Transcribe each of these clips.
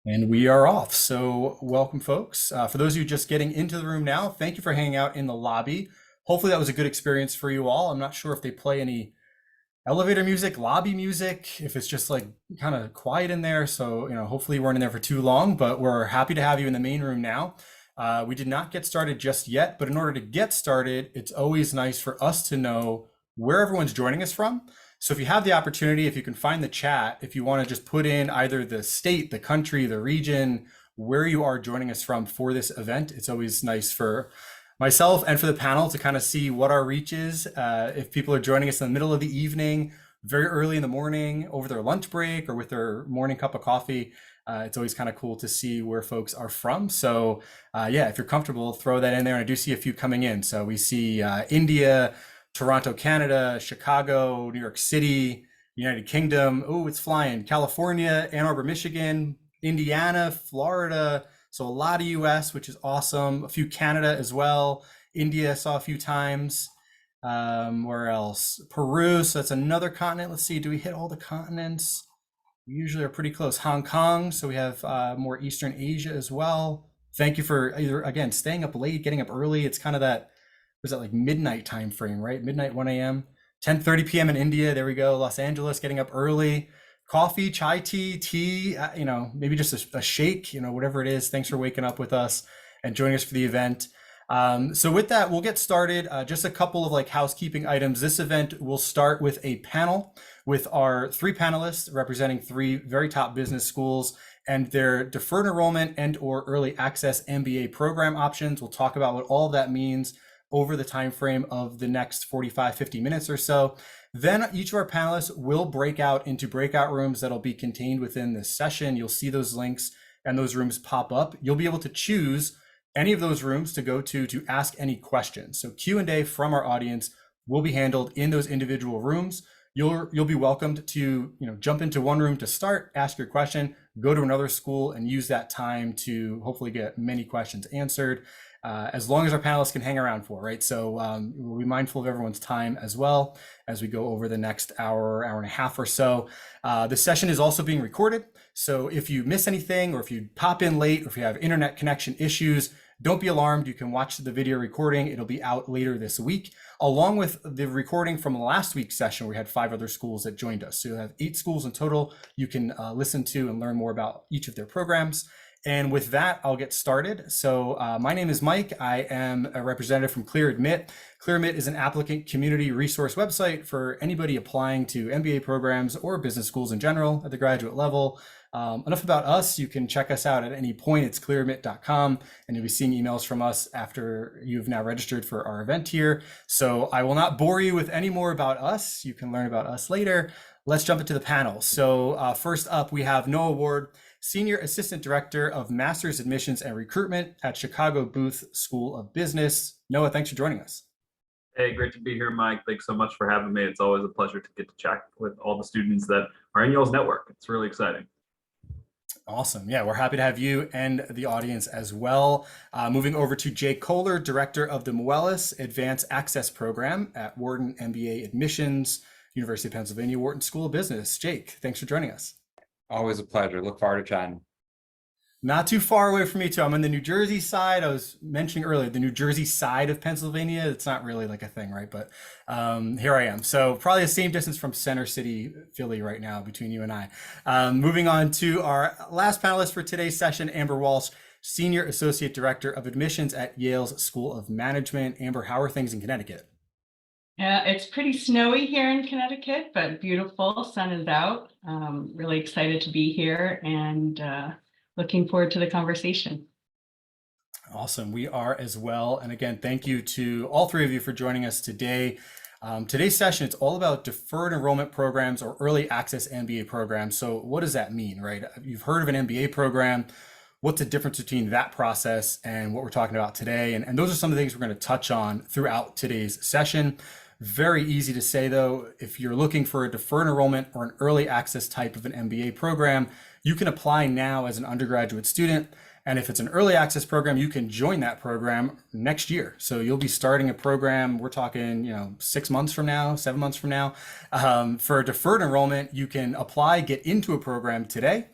And we are off. So welcome, folks. For those of you just getting into the room now, thank you for hanging out in the lobby. Hopefully that was a good experience for you all. I'm not sure if they play any elevator music, lobby music, if it's just like kind of quiet in there. So, hopefully you weren't in there for too long, but we're happy to have you in the main room now. We did not get started just yet, but in order to get started, it's always nice for us to know where everyone's joining us from. So if you have the opportunity, if you can find the chat, if you want to just put in either the state, the country, the region, where you are joining us from for this event, it's always nice for myself and for the panel to kind of see what our reach is. If people are joining us in the middle of the evening, very early in the morning, over their lunch break, or with their morning cup of coffee, it's always kind of cool to see where folks are from. So yeah, if you're comfortable, throw that in there. And I do see a few coming in. So we see India, Toronto, Canada, Chicago, New York City, United Kingdom. Oh, it's flying. California, Ann Arbor, Michigan, Indiana, Florida. So a lot of US, which is awesome. A few Canada as well. India saw a few times. Where else? Peru. So that's another continent. Let's see. Do we hit all the continents? We usually are pretty close. Hong Kong. So we have more Eastern Asia as well. Thank you for either, again, staying up late, getting up early. It's kind of that, was that like midnight time frame, right? Midnight, 1 a.m., 10:30 p.m. in India. There we go. Los Angeles, getting up early. Coffee, chai tea, maybe just a shake, whatever it is. Thanks for waking up with us and joining us for the event. So with that, we'll get started. Just a couple of like housekeeping items. This event will start with a panel with our 3 panelists representing 3 very top business schools and their deferred enrollment and or early access MBA program options. We'll talk about what all of that means over the time frame of the next 45, 50 minutes or so. Then each of our panelists will break out into breakout rooms that'll be contained within this session. You'll see those links and those rooms pop up. You'll be able to choose any of those rooms to go to ask any questions. So Q&A from our audience will be handled in those individual rooms. You'll be welcomed to jump into one room to start, ask your question, go to another school and use that time to hopefully get many questions answered. As long as our panelists can hang around for, right? So we'll be mindful of everyone's time as well as we go over the next hour, hour and a half or so. The session is also being recorded. So if you miss anything or if you pop in late or if you have internet connection issues, don't be alarmed. You can watch the video recording. It'll be out later this week, along with the recording from last week's session. We had 5 other schools that joined us. So you'll have 8 schools in total you can listen to and learn more about each of their programs. And with that, I'll get started. So my name is Mike. I am a representative from ClearAdmit. ClearAdmit is an applicant community resource website for anybody applying to MBA programs or business schools in general at the graduate level. Enough about us. You can check us out at any point. It's clearadmit.com, and you'll be seeing emails from us after you've now registered for our event here. So I will not bore you with any more about us. You can learn about us later. Let's jump into the panel. So first up, we have Noah Ward, Senior Assistant Director of Master's Admissions and Recruitment at Chicago Booth School of Business. Noah, thanks for joining us. Hey, great to be here, Mike. Thanks so much for having me. It's always a pleasure to get to chat with all the students that are in y'all's network. It's really exciting. Awesome. Yeah, we're happy to have you and the audience as well. Moving over to Jay Kohler, Director of the Moelis Advanced Access Program at Wharton MBA Admissions, University of Pennsylvania, Wharton School of Business. Jake, thanks for joining us. Always a pleasure. Look forward to chatting. Not too far away from me too. I'm in the New Jersey side. I was mentioning earlier, the New Jersey side of Pennsylvania. It's not really like a thing, right? But here I am. So probably the same distance from Center City, Philly right now between you and I. Moving on to our last panelist for today's session, Amber Walsh, Senior Associate Director of Admissions at Yale's School of Management. Amber, how are things in Connecticut? Yeah, it's pretty snowy here in Connecticut, but beautiful. Sun is out. Really excited to be here and looking forward to the conversation. Awesome. We are as well. And again, thank you to all 3 of you for joining us today. Today's session, it's all about deferred enrollment programs or early access MBA programs. So what does that mean, right? You've heard of an MBA program. What's the difference between that process and what we're talking about today? And those are some of the things we're going to touch on throughout today's session. Very easy to say though, if you're looking for a deferred enrollment or an early access type of an MBA program, you can apply now as an undergraduate student. And if it's an early access program, you can join that program next year. So you'll be starting a program, we're talking, 6 months from now, 7 months from now. For a deferred enrollment, you can apply, get into a program today,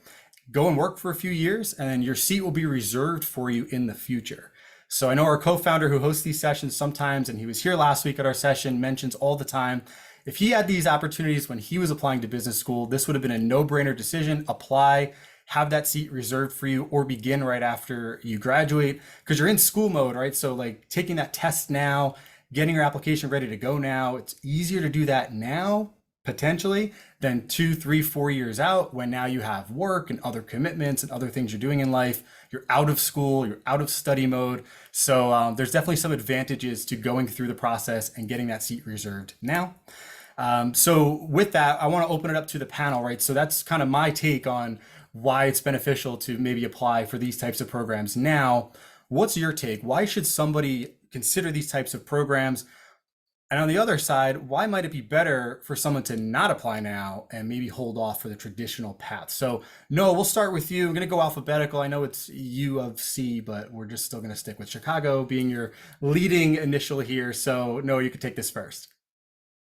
go and work for a few years, and then your seat will be reserved for you in the future. So I know our co-founder who hosts these sessions sometimes, and he was here last week at our session, mentions all the time, if he had these opportunities when he was applying to business school, this would have been a no-brainer decision. Apply, have that seat reserved for you, or begin right after you graduate, because you're in school mode, right? So like taking that test now, getting your application ready to go now, it's easier to do that now, potentially, than 2, 3, 4 years out, when now you have work and other commitments and other things you're doing in life. You're out of school, you're out of study mode. So there's definitely some advantages to going through the process and getting that seat reserved now. So with that, I want to open it up to the panel, right? So that's kind of my take on why it's beneficial to maybe apply for these types of programs now. What's your take? Why should somebody consider these types of programs? And on the other side, why might it be better for someone to not apply now and maybe hold off for the traditional path? So Noah, we'll start with you. I'm going to go alphabetical. I know it's U of C, but we're just still going to stick with Chicago being your leading initial here. So Noah, you could take this first.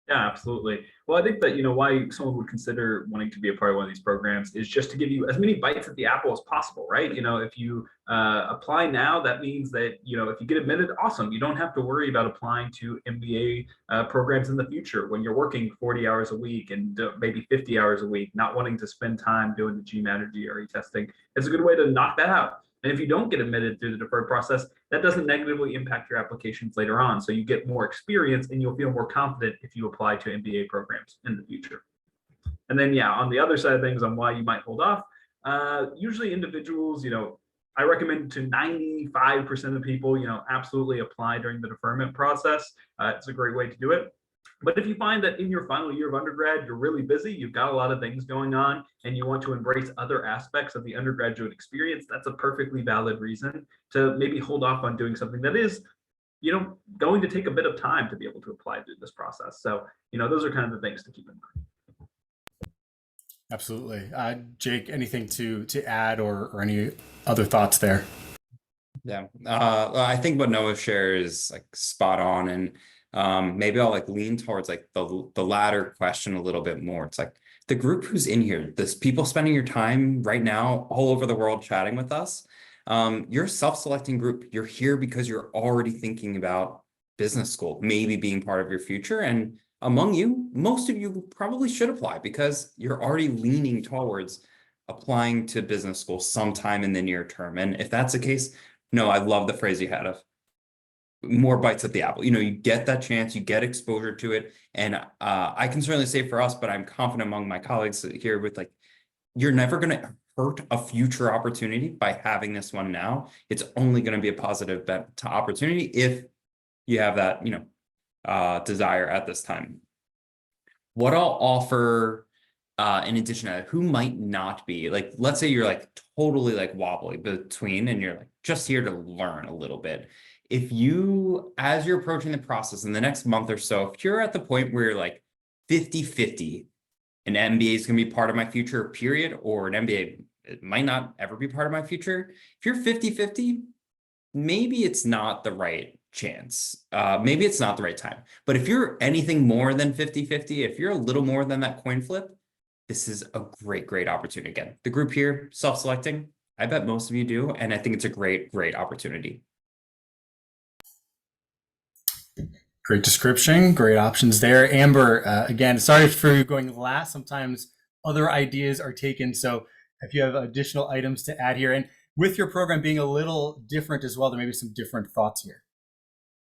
Yeah, absolutely. Well, I think that, why someone would consider wanting to be a part of one of these programs is just to give you as many bites at the apple as possible, right? If you apply now, that means that, if you get admitted, awesome. You don't have to worry about applying to MBA programs in the future when you're working 40 hours a week and maybe 50 hours a week, not wanting to spend time doing the GMAT or GRE testing. It's a good way to knock that out. And if you don't get admitted through the deferred process, that doesn't negatively impact your applications later on. So you get more experience and you'll feel more confident if you apply to MBA programs in the future. And then, on the other side of things on why you might hold off, usually individuals, I recommend to 95% of people, absolutely apply during the deferment process. It's a great way to do it. But if you find that in your final year of undergrad, you're really busy, you've got a lot of things going on, and you want to embrace other aspects of the undergraduate experience, that's a perfectly valid reason to maybe hold off on doing something that is, going to take a bit of time to be able to apply through this process. So, those are kind of the things to keep in mind. Absolutely. Jake, anything to add or any other thoughts there? Yeah, I think what Noah shares is like spot on, and maybe I'll like lean towards like the latter question a little bit more. It's like the group who's in here, this people spending your time right now all over the world chatting with us. You're a self-selecting group. You're here because you're already thinking about business school, maybe being part of your future. And among you, most of you probably should apply because you're already leaning towards applying to business school sometime in the near term. And if that's the case, no, I love the phrase you had of more bites at the apple. You get that chance, you get exposure to it. And I can certainly say for us, but I'm confident among my colleagues here with like, you're never going to hurt a future opportunity by having this one now. It's only going to be a positive bet to opportunity if you have that, desire at this time. What I'll offer in addition to that, who might not be, like, let's say you're like totally like wobbly between and you're like just here to learn a little bit. If you, as you're approaching the process in the next month or so, if you're at the point where you're like 50-50, an MBA is going to be part of my future, period, or an MBA it might not ever be part of my future. If you're 50-50, maybe it's not the right chance. Maybe it's not the right time. But if you're anything more than 50-50, if you're a little more than that coin flip, this is a great opportunity. Again, the group here, self-selecting, I bet most of you do. And I think it's a great opportunity. Great description, great options there. Amber, again, sorry for going last. Sometimes other ideas are taken. So if you have additional items to add here, and with your program being a little different as well, there may be some different thoughts here.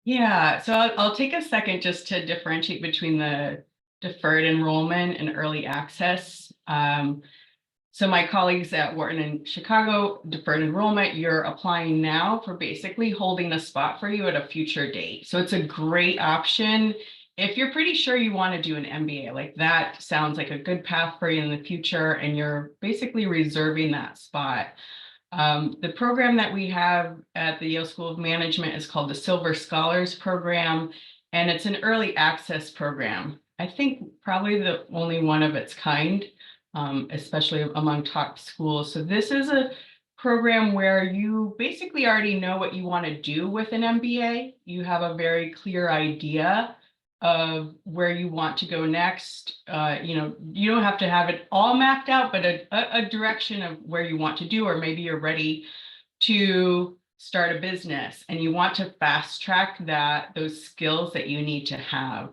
Yeah, so I'll take a second just to differentiate between the deferred enrollment and early access. So my colleagues at Wharton and Chicago, deferred enrollment, you're applying now for basically holding a spot for you at a future date. So it's a great option if you're pretty sure you want to do an MBA. Like that sounds like a good path for you in the future, and you're basically reserving that spot. The program that we have at the Yale School of Management is called the Silver Scholars Program, and it's an early access program. I think probably the only one of its kind, especially among top schools. So this is a program where you basically already know what you want to do with an MBA. You have a very clear idea of where you want to go next. You don't have to have it all mapped out, but a direction of where you want to do, or maybe you're ready to start a business and you want to fast track those skills that you need to have.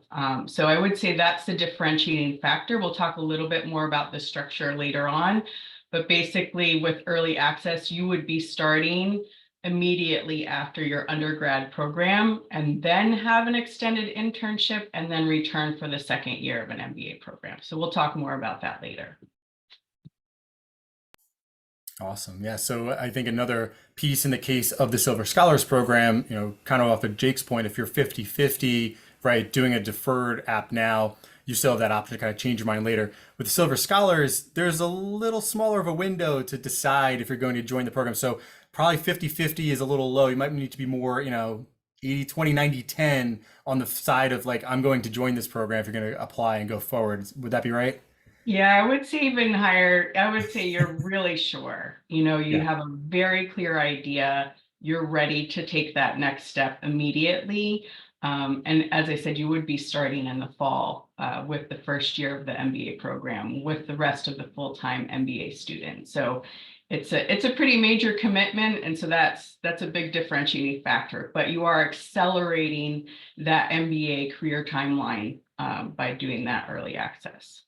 So I would say that's the differentiating factor. We'll talk a little bit more about the structure later on, but basically with early access, you would be starting immediately after your undergrad program and then have an extended internship and then return for the second year of an MBA program. So we'll talk more about that later. Awesome. Yeah. So I think another piece in the case of the Silver Scholars Program, kind of off of Jake's point, if you're 50-50, right, doing a deferred app now, you still have that option to kind of change your mind later. With the Silver Scholars, there's a little smaller of a window to decide if you're going to join the program. So probably 50-50 is a little low. You might need to be more, 80, 20, 90, 10 on the side of like, I'm going to join this program if you're going to apply and go forward. Would that be right? Yeah, I would say even higher. I would say you're really sure. You have a very clear idea. You're ready to take that next step immediately. And as I said, you would be starting in the fall with the first year of the MBA program with the rest of the full-time MBA students. So it's a pretty major commitment. And so that's a big differentiating factor. But you are accelerating that MBA career timeline by doing that early access.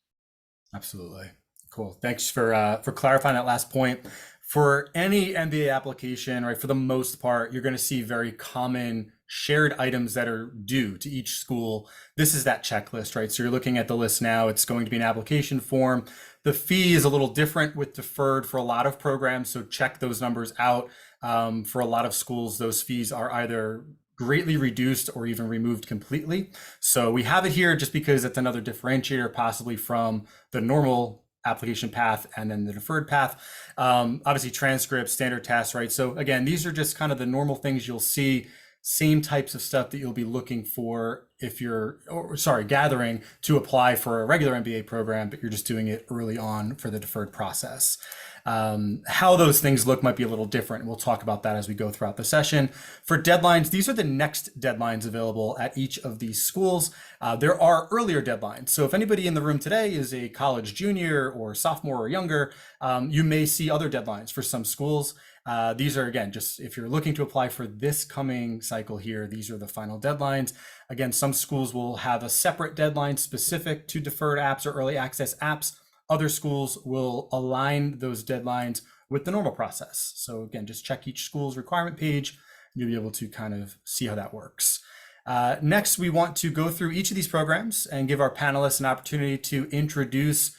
Absolutely. Cool. Thanks for clarifying that last point. For any MBA application, right, for the most part, you're going to see very common shared items that are due to each school. This is that checklist, right? So you're looking at the list now. It's going to be an application form. The fee is a little different with deferred for a lot of programs. So check those numbers out. For a lot of schools, those fees are either greatly reduced or even removed completely. So we have it here just because it's another differentiator possibly from the normal application path and then the deferred path. Obviously transcripts, standard tests, right? So again, these are just kind of the normal things you'll see, same types of stuff that you'll be looking for if you're, gathering to apply for a regular MBA program, but you're just doing it early on for the deferred process. How those things look might be a little different. We'll talk about that as we go throughout the session. For deadlines, these are the next deadlines available at each of these schools. There are earlier deadlines. So if anybody in the room today is a college junior or sophomore or younger, you may see other deadlines for some schools. These are, again, just if you're looking to apply for this coming cycle here, these are the final deadlines. Again, some schools will have a separate deadline specific to deferred apps or early access apps. Other schools will align those deadlines with the normal process. So again, just check each school's requirement page and you'll be able to kind of see how that works. Next, we want to go through each of these programs and give our panelists an opportunity to introduce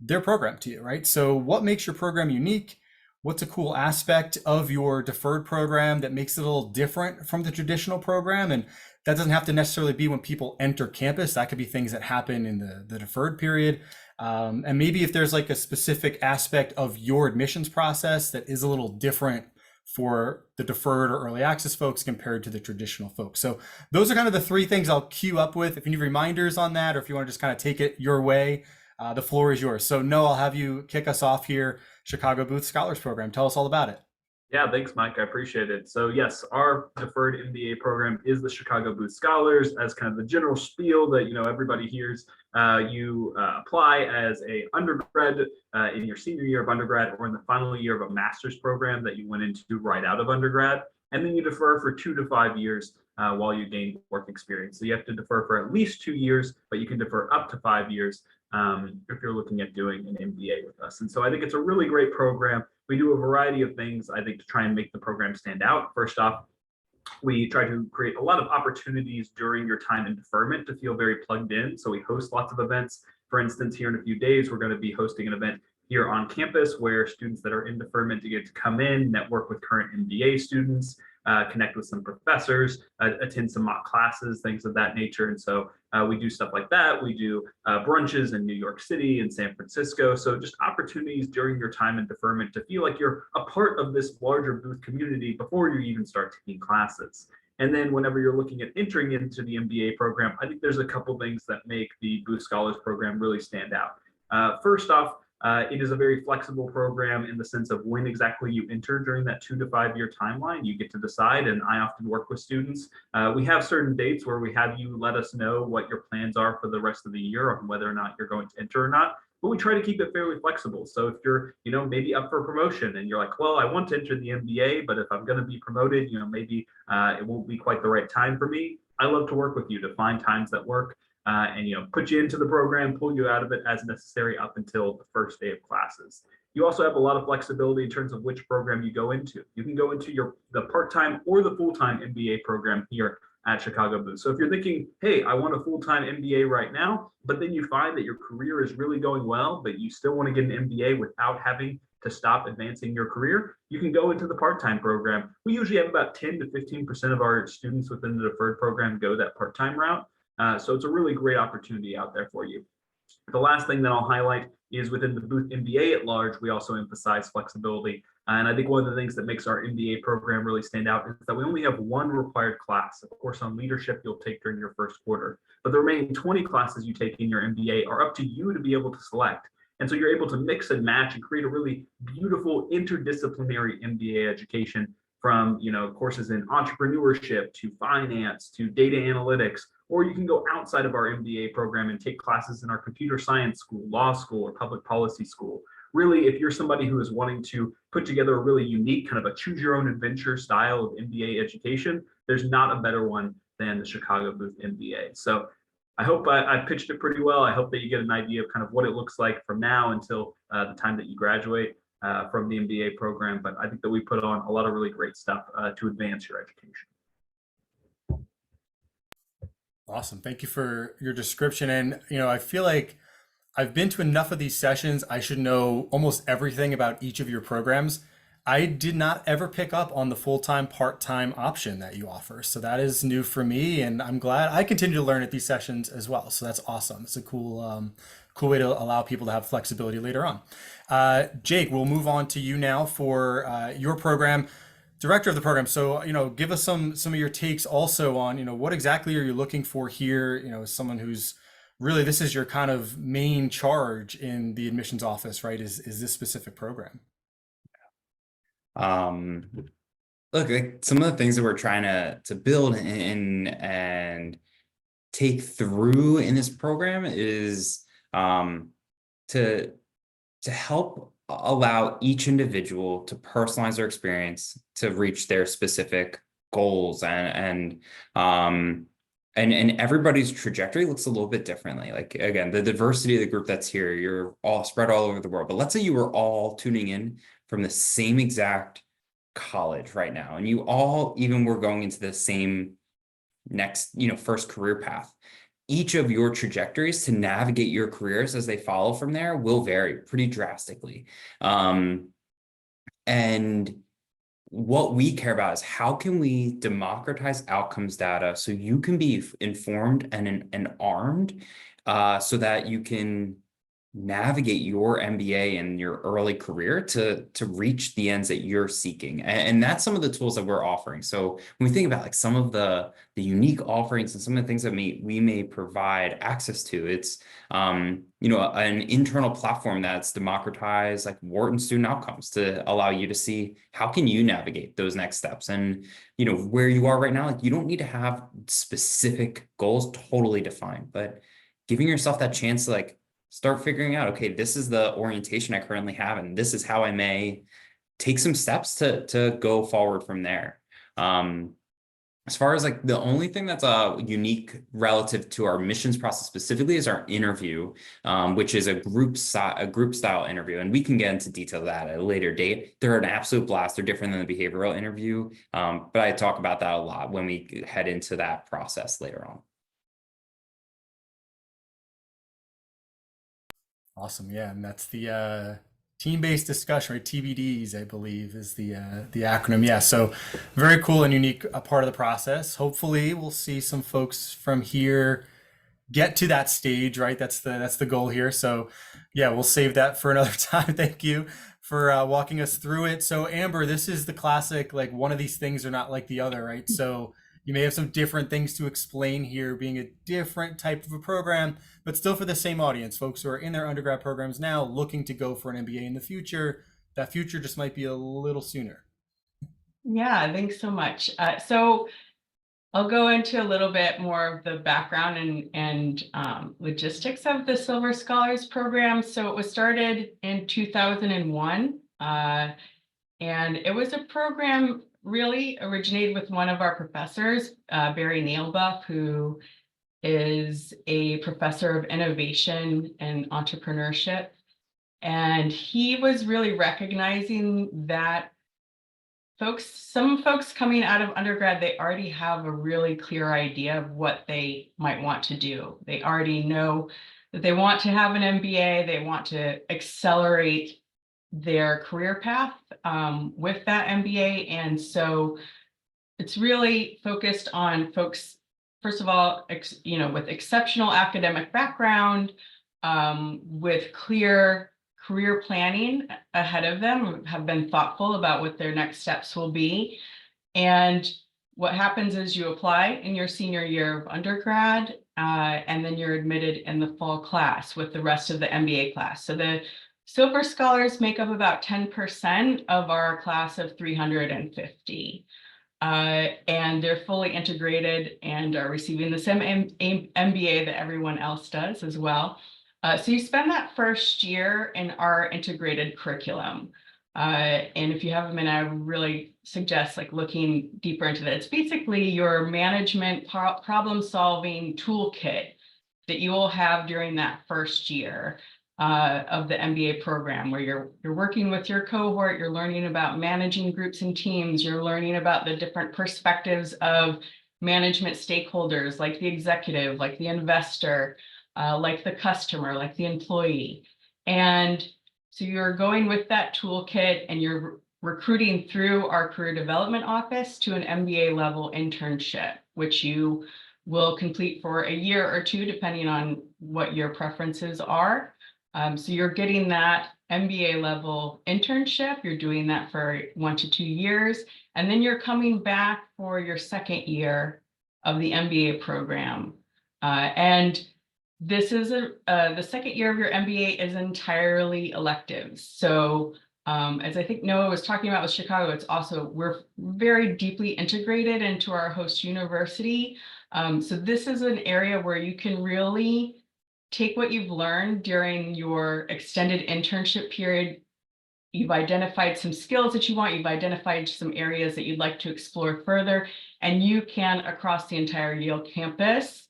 their program to you, right? So what makes your program unique? What's a cool aspect of your deferred program that makes it a little different from the traditional program? And that doesn't have to necessarily be when people enter campus. That could be things that happen in the deferred period. And maybe if there's like a specific aspect of your admissions process that is a little different for the deferred or early access folks compared to the traditional folks. So those are kind of the three things I'll queue up with. If you need reminders on that, or if you want to just kind of take it your way, the floor is yours. So Noah, I'll have you kick us off here. Chicago Booth Scholars Program. Tell us all about it. Yeah, thanks, Mike. I appreciate it. So yes, our deferred MBA program is the Chicago Booth Scholars. As kind of the general spiel that everybody hears, you apply as a undergrad in your senior year of undergrad or in the final year of a master's program that you went into right out of undergrad, and then you defer for 2 to 5 years while you gain work experience. So you have to defer for at least 2 years, but you can defer up to 5 years if you're looking at doing an MBA with us. And so I think it's a really great program. We do a variety of things, I think, to try and make the program stand out. First off, we try to create a lot of opportunities during your time in deferment to feel very plugged in. So we host lots of events. For instance, here in a few days, we're going to be hosting an event here on campus where students that are in deferment to get to come in, network with current MBA students, connect with some professors, attend some mock classes, things of that nature. And so we do stuff like that. We do brunches in New York City and San Francisco. So just opportunities during your time in deferment to feel like you're a part of this larger Booth community before you even start taking classes. And then whenever you're looking at entering into the MBA program, I think there's a couple things that make the Booth Scholars Program really stand out. First off, It is a very flexible program in the sense of when exactly you enter during that 2 to 5 year timeline, you get to decide. And I often work with students. We have certain dates where we have you let us know what your plans are for the rest of the year on whether or not you're going to enter or not. But we try to keep it fairly flexible. So if you're, maybe up for promotion and you're like, well, I want to enter the MBA, but if I'm going to be promoted, maybe it won't be quite the right time for me. I love to work with you to find times that work. And put you into the program, pull you out of it as necessary up until the first day of classes. You also have a lot of flexibility in terms of which program you go into. You can go into the part-time or the full-time MBA program here at Chicago Booth. So if you're thinking, hey, I want a full-time MBA right now, but then you find that your career is really going well, but you still want to get an MBA without having to stop advancing your career, you can go into the part-time program. We usually have about 10 to 15% of our students within the deferred program go that part-time route. So it's a really great opportunity out there for you. The last thing that I'll highlight is within the Booth MBA at large, we also emphasize flexibility. And I think one of the things that makes our MBA program really stand out is that we only have one required class. Of course, on leadership, you'll take during your first quarter, but the remaining 20 classes you take in your MBA are up to you to be able to select. And so you're able to mix and match and create a really beautiful interdisciplinary MBA education from courses in entrepreneurship to finance to data analytics, or you can go outside of our MBA program and take classes in our computer science school, law school, or public policy school. Really, if you're somebody who is wanting to put together a really unique kind of a choose your own adventure style of MBA education, there's not a better one than the Chicago Booth MBA. So I hope I pitched it pretty well. I hope that you get an idea of kind of what it looks like from now until the time that you graduate from the MBA program. But I think that we put on a lot of really great stuff to advance your education. Awesome. Thank you for your description. And, I feel like I've been to enough of these sessions. I should know almost everything about each of your programs. I did not ever pick up on the full-time, part-time option that you offer. So that is new for me, and I'm glad I continue to learn at these sessions as well. So that's awesome. It's a cool way to allow people to have flexibility later on. Jake, we'll move on to you now for your program, director of the program. So, give us some of your takes also on, what exactly are you looking for here? As someone who's really, this is your kind of main charge in the admissions office, right? Is this specific program? Look, like some of the things that we're trying to build in and take through in this program is to help allow each individual to personalize their experience to reach their specific goals, and everybody's trajectory looks a little bit differently. Like, again, the diversity of the group that's here, you're all spread all over the world, but let's say you were all tuning in from the same exact college right now, and you all even were going into the same next, first career path. Each of your trajectories to navigate your careers as they follow from there will vary pretty drastically. And what we care about is how can we democratize outcomes data so you can be informed and armed so that you can navigate your MBA and your early career to reach the ends that you're seeking. And that's some of the tools that we're offering. So when we think about like some of the unique offerings and some of the things that we may provide access to, it's an internal platform that's democratized like Wharton student outcomes to allow you to see how can you navigate those next steps. And where you are right now, like you don't need to have specific goals totally defined, but giving yourself that chance to like start figuring out, okay, this is the orientation I currently have, and this is how I may take some steps to go forward from there. As far as like the only thing that's unique relative to our admissions process specifically is our interview, which is a group style interview, and we can get into detail of that at a later date. They're an absolute blast. They're different than the behavioral interview, but I talk about that a lot when we head into that process later on. Awesome. Yeah. And that's the team-based discussion, right? TBDs, I believe, is the acronym. Yeah. So very cool and unique part of the process. Hopefully we'll see some folks from here get to that stage, right? That's the goal here. So yeah, we'll save that for another time. Thank you for walking us through it. So Amber, this is the classic, like one of these things are not like the other, right? So You may have some different things to explain here, being a different type of a program, but still for the same audience, folks who are in their undergrad programs now looking to go for an MBA in the future. That future just might be a little sooner. Yeah, thanks so much. So I'll go into a little bit more of the background and logistics of the Silver Scholars Program. So it was started in 2001, and it was a program really originated with one of our professors, Barry Nailbuff, who is a professor of innovation and entrepreneurship. And he was really recognizing that some folks coming out of undergrad, they already have a really clear idea of what they might want to do. They already know that they want to have an MBA, they want to accelerate their career path with that MBA. And so it's really focused on folks, first of all, with exceptional academic background, with clear career planning ahead of them, have been thoughtful about what their next steps will be. And what happens is you apply in your senior year of undergrad, and then you're admitted in the fall class with the rest of the MBA class. So the Silver Scholars make up about 10% of our class of 350. And they're fully integrated and are receiving the same MBA that everyone else does as well. So you spend that first year in our integrated curriculum. And if you have a minute, I would really suggest looking deeper into that. It's basically your management problem solving toolkit that you will have during that first year of the MBA program, where you're working with your cohort, you're learning about managing groups and teams, you're learning about the different perspectives of management stakeholders, like the executive, like the investor, like the customer, like the employee. And so you're going with that toolkit and you're recruiting through our career development office to an MBA level internship, which you will complete for a year or two, depending on what your preferences are. So you're getting that MBA level internship. You're doing that for 1 to 2 years, and then you're coming back for your second year of the MBA program. And this is the second year of your MBA is entirely electives. So as I think Noah was talking about with Chicago, it's also, we're very deeply integrated into our host university. So this is an area where you can really take what you've learned during your extended internship period. You've identified some skills that you want, you've identified some areas that you'd like to explore further, and you can, across the entire Yale campus,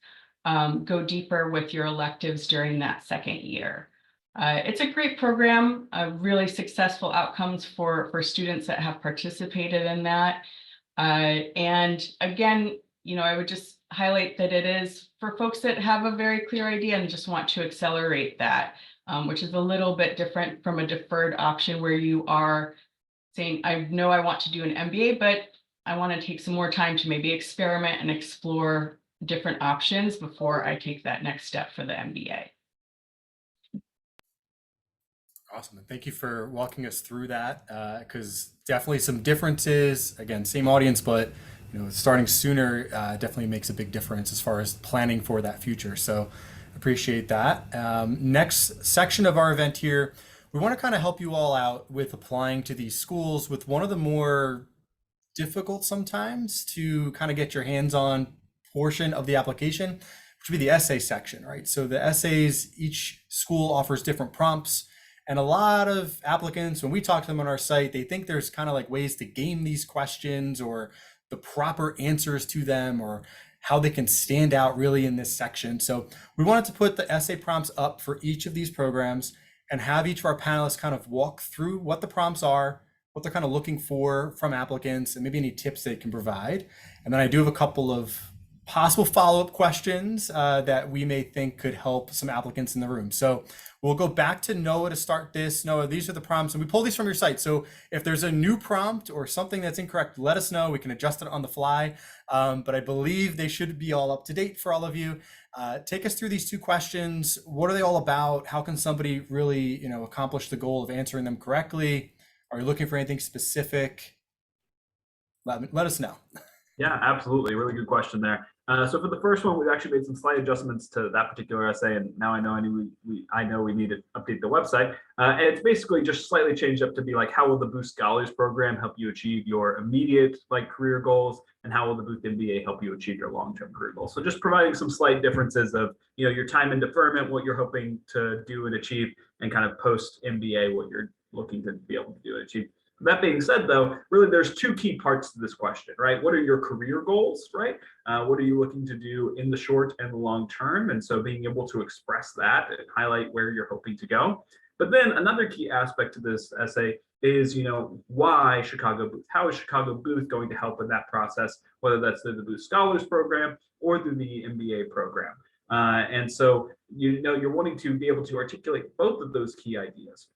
go deeper with your electives during that second year. It's a great program, really successful outcomes for students that have participated in that. And again, I would just highlight that it is for folks that have a very clear idea and just want to accelerate that, which is a little bit different from a deferred option where you are saying, I know I want to do an MBA, but I want to take some more time to maybe experiment and explore different options before I take that next step for the MBA. Awesome. And thank you for walking us through that, because definitely some differences, again, same audience, but starting sooner definitely makes a big difference as far as planning for that future. So appreciate that. Next section of our event here, we want to kind of help you all out with applying to these schools with one of the more difficult sometimes to kind of get your hands on portion of the application, which would be the essay section, right? So the essays, each school offers different prompts. And a lot of applicants, when we talk to them on our site, they think there's kind of ways to game these questions or the proper answers to them or how they can stand out really in this section. So we wanted to put the essay prompts up for each of these programs and have each of our panelists kind of walk through what the prompts are, what they're kind of looking for from applicants, and maybe any tips they can provide. And then I do have a couple of possible follow-up questions that we may think could help some applicants in the room. So we'll go back to Noah to start this. Noah, these are the prompts, and we pull these from your site. So if there's a new prompt or something that's incorrect, let us know. We can adjust it on the fly. But I believe they should be all up to date for all of you. Take us through these two questions. What are they all about? How can somebody really, accomplish the goal of answering them correctly? Are you looking for anything specific? Let us know. Yeah, absolutely. Really good question there. So for the first one, we've actually made some slight adjustments to that particular essay, and now I know we need to update the website. And it's basically just slightly changed up to be like, how will the Boost Scholars Program help you achieve your immediate like career goals, and how will the Boost MBA help you achieve your long-term career goals? So just providing some slight differences of your time in deferment, what you're hoping to do and achieve, and kind of post MBA, what you're looking to be able to do and achieve. That being said, though, really there's two key parts to this question, right? What are your career goals, right? What are you looking to do in the short and the long term? And so being able to express that and highlight where you're hoping to go. But then another key aspect to this essay is, why Chicago Booth? How is Chicago Booth going to help in that process, whether that's through the Booth Scholars Program or through the MBA program? And so, you're wanting to be able to articulate both of those key ideas.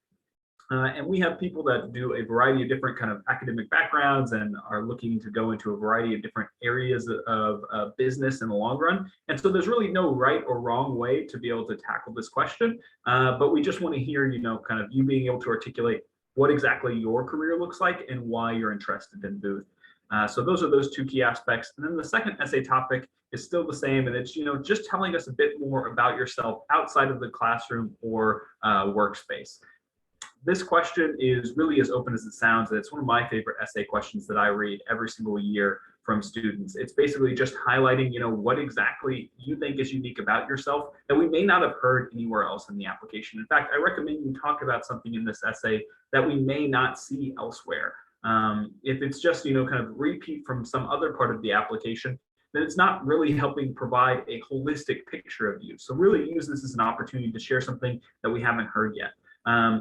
And we have people that do a variety of different kind of academic backgrounds and are looking to go into a variety of different areas of business in the long run. And so there's really no right or wrong way to be able to tackle this question. But we just want to hear, kind of you being able to articulate what exactly your career looks like and why you're interested in Booth. So those are those two key aspects. And then the second essay topic is still the same. And it's, just telling us a bit more about yourself outside of the classroom or workspace. This question is really as open as it sounds, and it's one of my favorite essay questions that I read every single year from students. It's basically just highlighting, what exactly you think is unique about yourself that we may not have heard anywhere else in the application. In fact, I recommend you talk about something in this essay that we may not see elsewhere. If it's just, kind of repeat from some other part of the application, then it's not really helping provide a holistic picture of you. So really use this as an opportunity to share something that we haven't heard yet.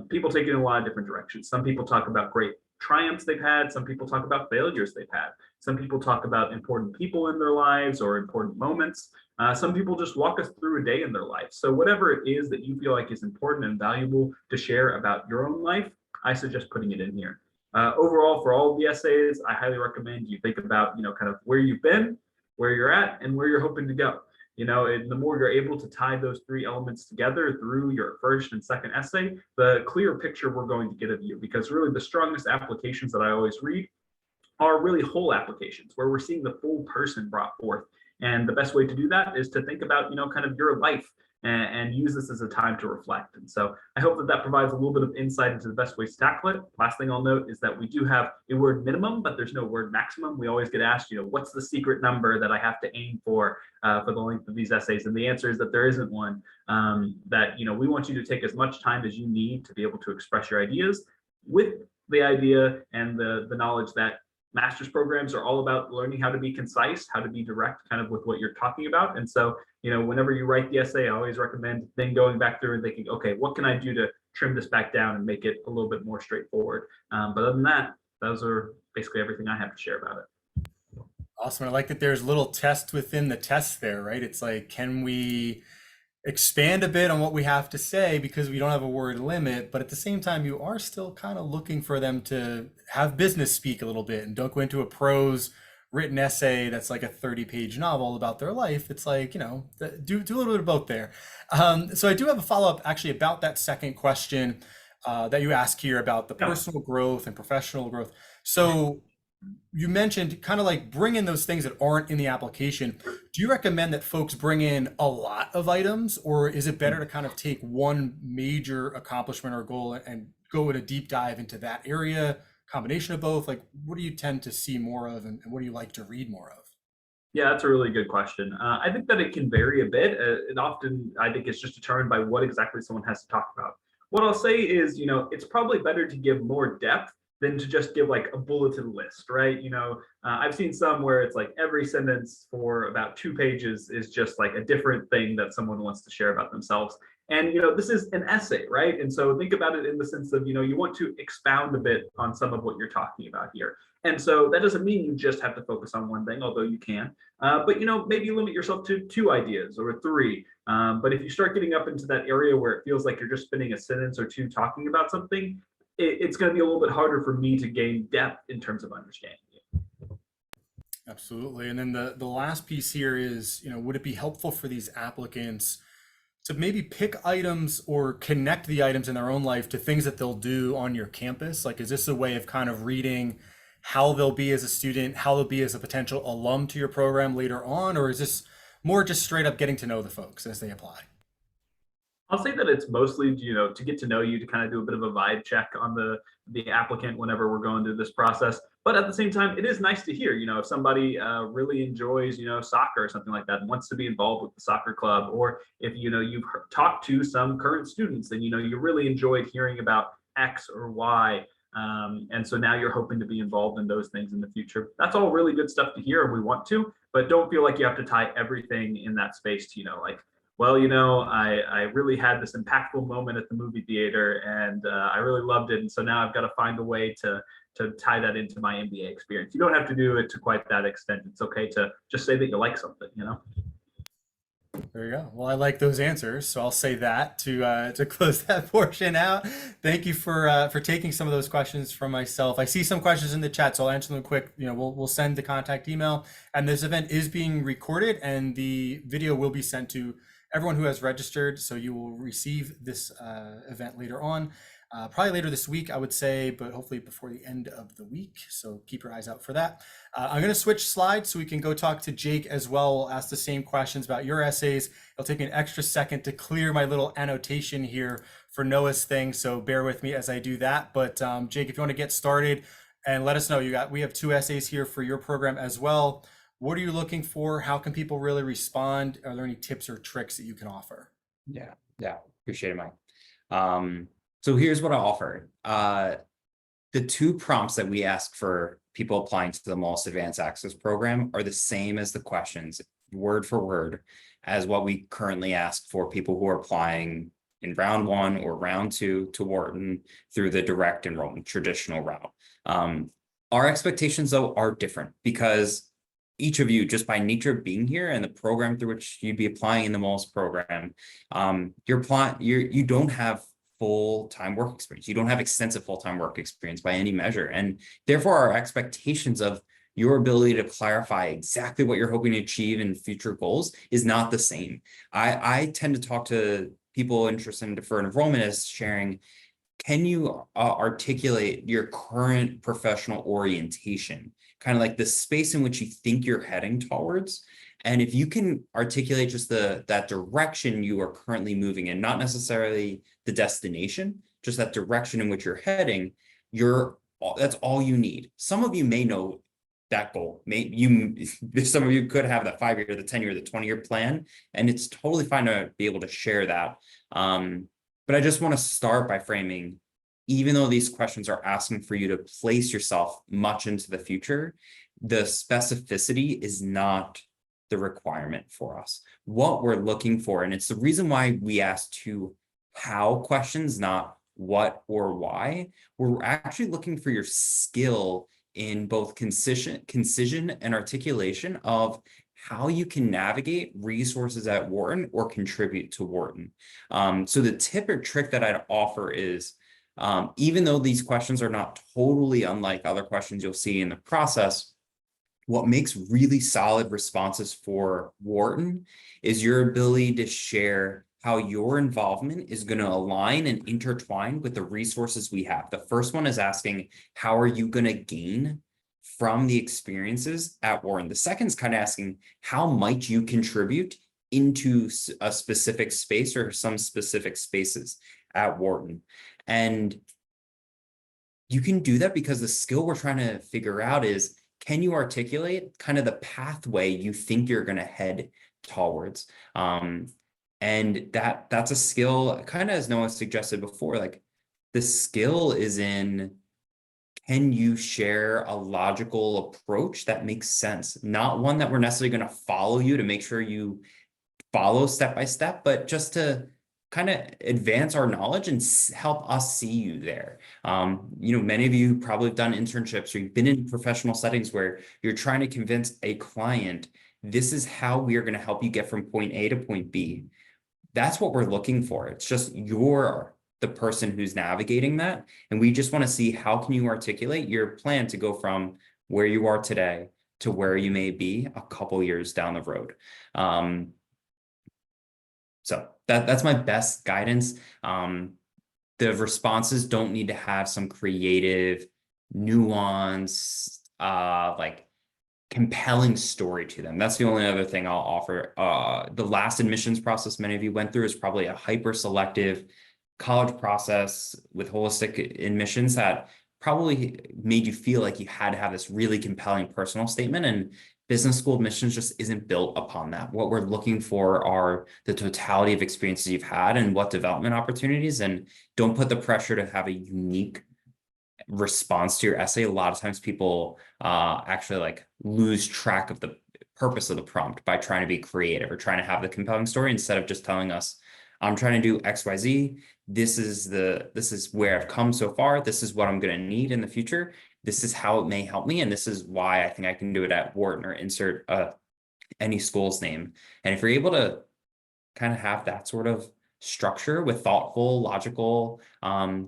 People take it in a lot of different directions. Some people talk about great triumphs they've had. Some people talk about failures they've had. Some people talk about important people in their lives or important moments. Some people just walk us through a day in their life. So whatever it is that you feel like is important and valuable to share about your own life, I suggest putting it in here. Overall, for all of the essays, I highly recommend you think about, kind of where you've been, where you're at, and where you're hoping to go. And the more you're able to tie those three elements together through your first and second essay, the clearer picture we're going to get of you. Because really the strongest applications that I always read are really whole applications where we're seeing the full person brought forth. And the best way to do that is to think about, kind of your life and use this as a time to reflect. And so I hope that that provides a little bit of insight into the best ways to tackle it. Last thing I'll note is that we do have a word minimum, but there's no word maximum. We always get asked, what's the secret number that I have to aim for the length of these essays? And the answer is that there isn't one. That, we want you to take as much time as you need to be able to express your ideas with the idea and the knowledge that master's programs are all about learning how to be concise, how to be direct kind of with what you're talking about. And so, whenever you write the essay, I always recommend then going back through and thinking, okay, what can I do to trim this back down and make it a little bit more straightforward? But other than that, those are basically everything I have to share about it. Awesome. I like that there's little tests within the test there, right? It's like, can we expand a bit on what we have to say because we don't have a word limit, but at the same time, you are still kind of looking for them to have business speak a little bit and don't go into a prose written essay that's like a 30-page novel about their life. It's like, do a little bit of both there. So I do have a follow-up actually about that second question that you ask here about the personal growth and professional growth. So you mentioned kind of like bring in those things that aren't in the application. Do you recommend that folks bring in a lot of items, or is it better to kind of take one major accomplishment or goal and go in a deep dive into that area, combination of both? Like, what do you tend to see more of, and what do you like to read more of? Yeah, that's a really good question. I think that it can vary a bit. And often I think it's just determined by what exactly someone has to talk about. What I'll say is, it's probably better to give more depth than to just give like a bulleted list, right? I've seen some where it's like every sentence for about 2 pages is just like a different thing that someone wants to share about themselves. And, this is an essay, right? And so think about it in the sense of, you want to expound a bit on some of what you're talking about here. And so that doesn't mean you just have to focus on one thing, although you can. But, maybe limit yourself to 2 ideas or 3. But if you start getting up into that area where it feels like you're just spending a sentence or 2 talking about something, it's going to be a little bit harder for me to gain depth in terms of understanding it. Absolutely. And then the last piece here is, would it be helpful for these applicants to maybe pick items or connect the items in their own life to things that they'll do on your campus? Like, is this a way of kind of reading how they'll be as a student, how they'll be as a potential alum to your program later on, or is this more just straight up getting to know the folks as they apply? I'll say that it's mostly, to get to know you, to kind of do a bit of a vibe check on the applicant whenever we're going through this process. But at the same time, it is nice to hear, if somebody really enjoys, soccer or something like that, and wants to be involved with the soccer club, or if, you've talked to some current students and, you really enjoyed hearing about X or Y. And so now you're hoping to be involved in those things in the future. That's all really good stuff to hear, and we want to, but don't feel like you have to tie everything in that space to, like, well, I really had this impactful moment at the movie theater, and I really loved it. And so now I've got to find a way to tie that into my MBA experience. You don't have to do it to quite that extent. It's okay to just say that you like something, There you go. Well, I like those answers, so I'll say that to close that portion out. Thank you for taking some of those questions from myself. I see some questions in the chat, so I'll answer them quick. We'll send the contact email, and this event is being recorded, and the video will be sent to everyone who has registered. So you will receive this event later on, probably later this week, I would say, but hopefully before the end of the week. So keep your eyes out for that. I'm going to switch slides so we can go talk to Jake as well. We'll ask the same questions about your essays. It'll take me an extra second to clear my little annotation here for Noah's thing, so bear with me as I do that. But Jake, if you want to get started and let us know, we have 2 essays here for your program as well. What are you looking for? How can people really respond? Are there any tips or tricks that you can offer? Yeah, appreciate it, Mike. So here's what I offer. The 2 prompts that we ask for people applying to the Moelis Advanced Access program are the same as the questions, word for word, as what we currently ask for people who are applying in round 1 or round 2 to Wharton through the direct enrollment traditional route. Our expectations, though, are different because each of you, just by nature of being here and the program through which you'd be applying in the Moelis program, you don't have full-time work experience. You don't have extensive full-time work experience by any measure. And therefore, our expectations of your ability to clarify exactly what you're hoping to achieve in future goals is not the same. I tend to talk to people interested in deferred enrollment as sharing, can you articulate your current professional orientation? Kind of like the space in which you think you're heading towards. And if you can articulate just that direction you are currently moving in, not necessarily the destination, just that direction in which you're heading, that's all you need. Some of you may know that goal. Some of you could have the 5-year, the 10-year, the 20-year plan, and it's totally fine to be able to share that. But I just want to start by framing, even though these questions are asking for you to place yourself much into the future, the specificity is not the requirement for us. What we're looking for, and it's the reason why we ask 2 how questions, not what or why. We're actually looking for your skill in both concision and articulation of how you can navigate resources at Wharton or contribute to Wharton. So the tip or trick that I'd offer is, even though these questions are not totally unlike other questions you'll see in the process, what makes really solid responses for Wharton is your ability to share how your involvement is going to align and intertwine with the resources we have. The first one is asking, how are you going to gain from the experiences at Wharton? The second is kind of asking, how might you contribute into a specific space or some specific spaces at Wharton? And you can do that because the skill we're trying to figure out is, can you articulate kind of the pathway you think you're going to head towards? And that's a skill, kind of as Noah suggested before, like the skill is in, can you share a logical approach that makes sense? Not one that we're necessarily going to follow you to make sure you follow step by step, but just to kind of advance our knowledge and help us see you there. Many of you probably have done internships or you've been in professional settings where you're trying to convince a client, this is how we are going to help you get from point A to point B. That's what we're looking for. It's just you're the person who's navigating that. And we just want to see, how can you articulate your plan to go from where you are today to where you may be a couple years down the road. So that's my best guidance. The responses don't need to have some creative nuance, like compelling story to them. That's the only other thing I'll offer. The last admissions process many of you went through is probably a hyper selective college process with holistic admissions that probably made you feel like you had to have this really compelling personal statement, and business school admissions just isn't built upon that. What we're looking for are the totality of experiences you've had and what development opportunities, and don't put the pressure to have a unique response to your essay. A lot of times people actually like lose track of the purpose of the prompt by trying to be creative or trying to have the compelling story instead of just telling us, I'm trying to do XYZ. This is where I've come so far. This is what I'm going to need in the future. This is how it may help me. And this is why I think I can do it at Wharton, or insert any school's name. And if you're able to kind of have that sort of structure with thoughtful, logical,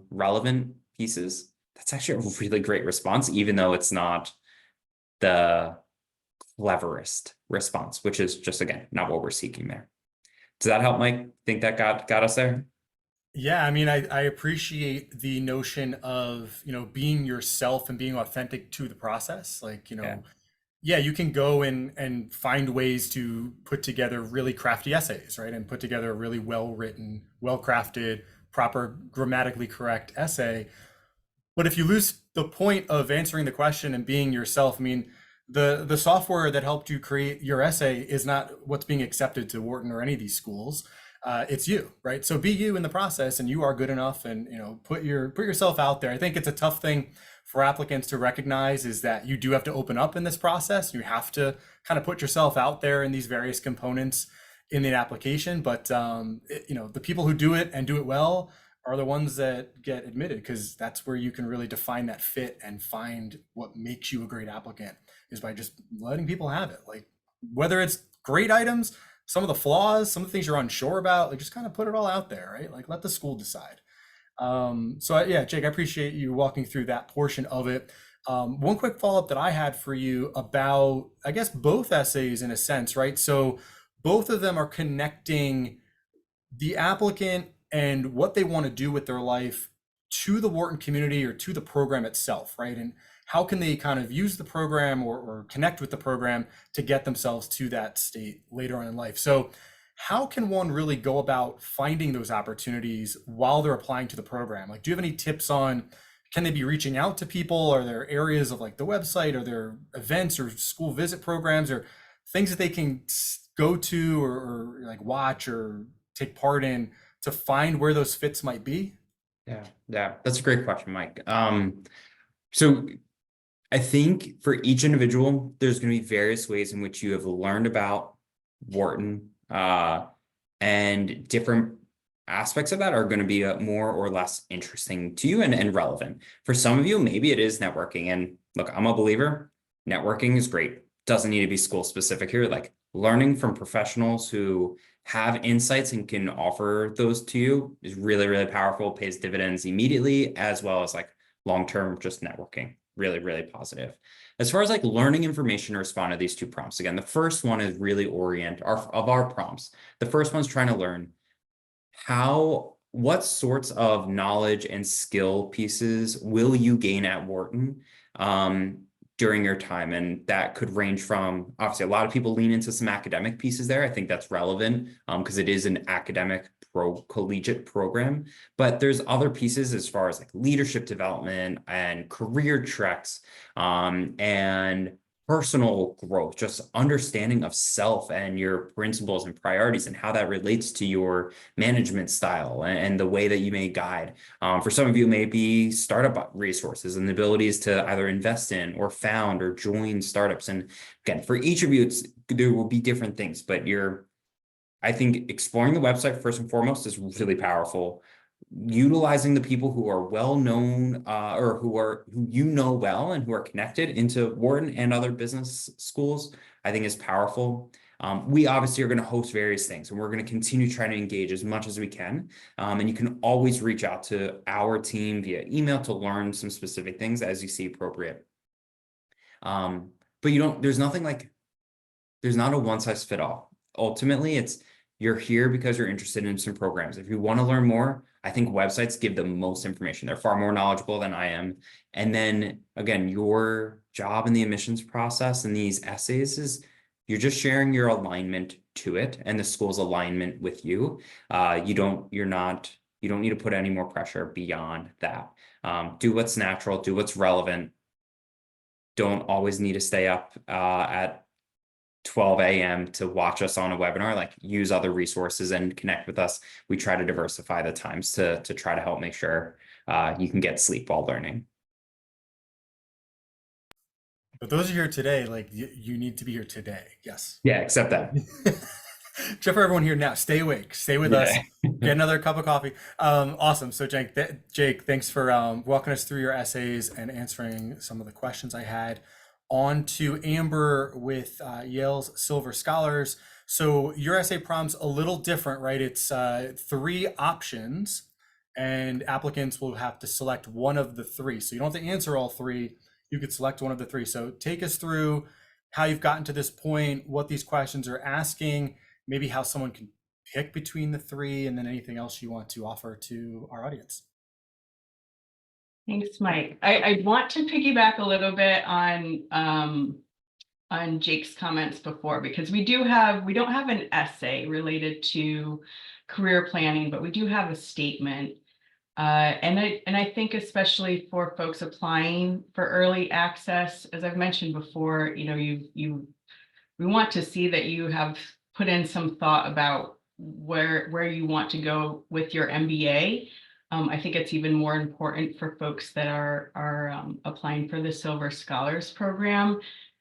relevant pieces, that's actually a really great response, even though it's not the cleverest response, which is just, again, not what we're seeking there. Does that help, Mike? Think that got us there? Yeah, I mean, I appreciate the notion of, being yourself and being authentic to the process. Like, yeah, you can go and find ways to put together really crafty essays, right? And put together a really well-written, well-crafted, proper, grammatically correct essay. But if you lose the point of answering the question and being yourself, I mean, the software that helped you create your essay is not what's being accepted to Wharton or any of these schools. It's you, right? So be you in the process, and you are good enough, and put yourself out there. I think it's a tough thing for applicants to recognize, is that you do have to open up in this process. You have to kind of put yourself out there in these various components in the application. But the people who do it and do it well are the ones that get admitted, because that's where you can really define that fit and find what makes you a great applicant, is by just letting people have it. Like, whether it's great items, some of the flaws, some of the things you're unsure about, like, just kind of put it all out there, right? Like, let the school decide. Yeah, Jake, I appreciate you walking through that portion of it. One quick follow-up that I had for you about, I guess, both essays in a sense, right? So both of them are connecting the applicant and what they want to do with their life to the Wharton community, or to the program itself, right? And how can they kind of use the program or connect with the program to get themselves to that state later on in life. So how can one really go about finding those opportunities while they're applying to the program? Like, do you have any tips on, can they be reaching out to people? Are there areas of like the website, or there events or school visit programs, or things that they can go to or like watch or take part in to find where those fits might be? Yeah, that's a great question, Mike. So I think for each individual, there's going to be various ways in which you have learned about Wharton, and different aspects of that are going to be more or less interesting to you and relevant. For some of you, maybe it is networking. And look, I'm a believer, networking is great. Doesn't need to be school specific here. Like, learning from professionals who have insights and can offer those to you is really, really powerful, pays dividends immediately, as well as like long-term just networking. Really, really positive. As far as like learning information to respond to these two prompts, again, the first one is really our prompts. The first one's trying to learn what sorts of knowledge and skill pieces will you gain at Wharton during your time. And that could range from, obviously, a lot of people lean into some academic pieces there. I think that's relevant because it is an academic collegiate program, but there's other pieces as far as like leadership development and career treks, and personal growth, just understanding of self and your principles and priorities and how that relates to your management style and the way that you may guide. For some of you, it may be startup resources and the abilities to either invest in or found or join startups. And again, for each of you, there will be different things, but I think exploring the website first and foremost is really powerful. Utilizing the people who are well known, or who you know well and who are connected into Wharton and other business schools, I think is powerful. We obviously are going to host various things, and we're going to continue trying to engage as much as we can. And you can always reach out to our team via email to learn some specific things as you see appropriate. But there's not a one size fit all. Ultimately, you're here because you're interested in some programs. If you want to learn more, I think websites give the most information. They're far more knowledgeable than I am. And then again, your job in the admissions process and these essays is you're just sharing your alignment to it and the school's alignment with you. You don't need to put any more pressure beyond that. Do what's natural, do what's relevant. Don't always need to stay up at 12 a.m. to watch us on a webinar. Like, use other resources and connect with us. We try to diversify the times to try to help make sure you can get sleep while learning. But those are here today, like you need to be here today. Yes. Yeah, except that. Jeff, for everyone here now, stay awake, stay with us, get another cup of coffee. Awesome. So Jake, thanks for walking us through your essays and answering some of the questions I had. On to Amber with Yale's Silver Scholars. So your essay prompt's a little different, right? It's 3 options, and applicants will have to select one of the 3. So you don't have to answer all 3. You could select one of the 3. So take us through how you've gotten to this point, what these questions are asking, maybe how someone can pick between the 3, and then anything else you want to offer to our audience. Thanks, Mike. I want to piggyback a little bit on Jake's comments before, because we don't have an essay related to career planning, but we do have a statement. And I think especially for folks applying for early access, as I've mentioned before, you know, we want to see that you have put in some thought about where you want to go with your MBA. I think it's even more important for folks that are applying for the Silver Scholars Program.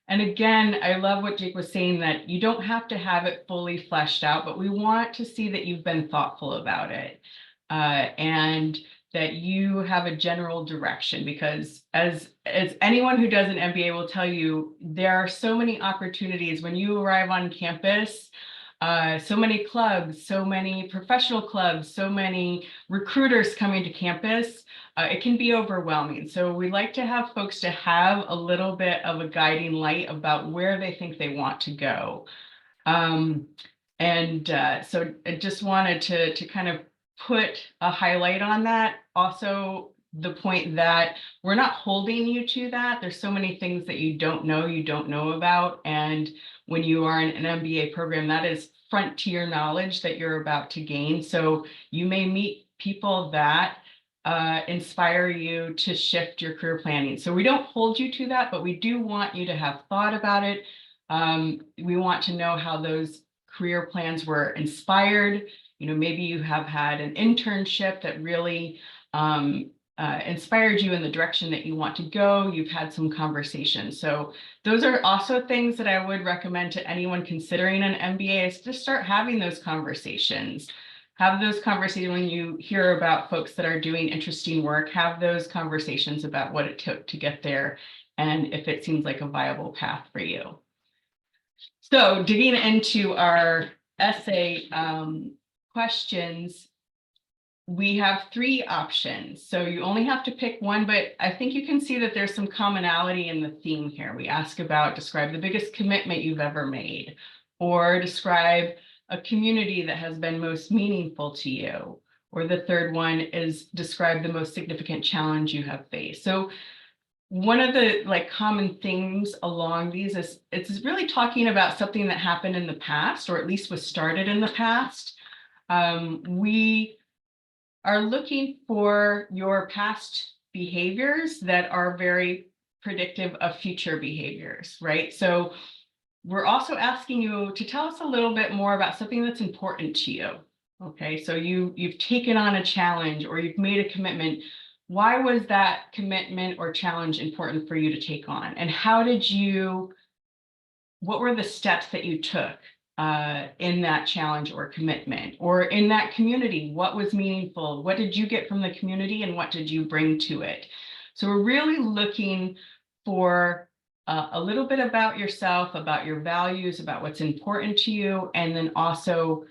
And again, I love what Jake was saying, that you don't have to have it fully fleshed out, but we want to see that you've been thoughtful about it. And that you have a general direction, because as anyone who does an MBA will tell you, there are so many opportunities when you arrive on campus, so many clubs, so many professional clubs, so many recruiters coming to campus, it can be overwhelming. So we like to have folks to have a little bit of a guiding light about where they think they want to go. So I just wanted to kind of put a highlight on that. Also, the point that we're not holding you to that. There's so many things that you don't know about. And when you are in an MBA program, that is frontier knowledge that you're about to gain. So you may meet people that inspire you to shift your career planning. So we don't hold you to that, but we do want you to have thought about it. We want to know how those career plans were inspired. You know, maybe you have had an internship that really inspired you in the direction that you want to go. You've had some conversations. So those are also things that I would recommend to anyone considering an MBA, is to start having those conversations. Have those conversations when you hear about folks that are doing interesting work. Have those conversations about what it took to get there and if it seems like a viable path for you. So digging into our essay questions, we have 3 options. So you only have to pick one, but I think you can see that there's some commonality in the theme here. We ask about, describe the biggest commitment you've ever made, or describe a community that has been most meaningful to you. Or the third one is describe the most significant challenge you have faced. So one of the common themes along these is it's really talking about something that happened in the past, or at least was started in the past. We are looking for your past behaviors that are very predictive of future behaviors, right? So we're also asking you to tell us a little bit more about something that's important to you. Okay, so you've taken on a challenge or you've made a commitment. Why was that commitment or challenge important for you to take on? And what were the steps that you took in that challenge or commitment, or in that community? What was meaningful? What did you get from the community and what did you bring to it? So we're really looking for a little bit about yourself, about your values, about what's important to you, and then also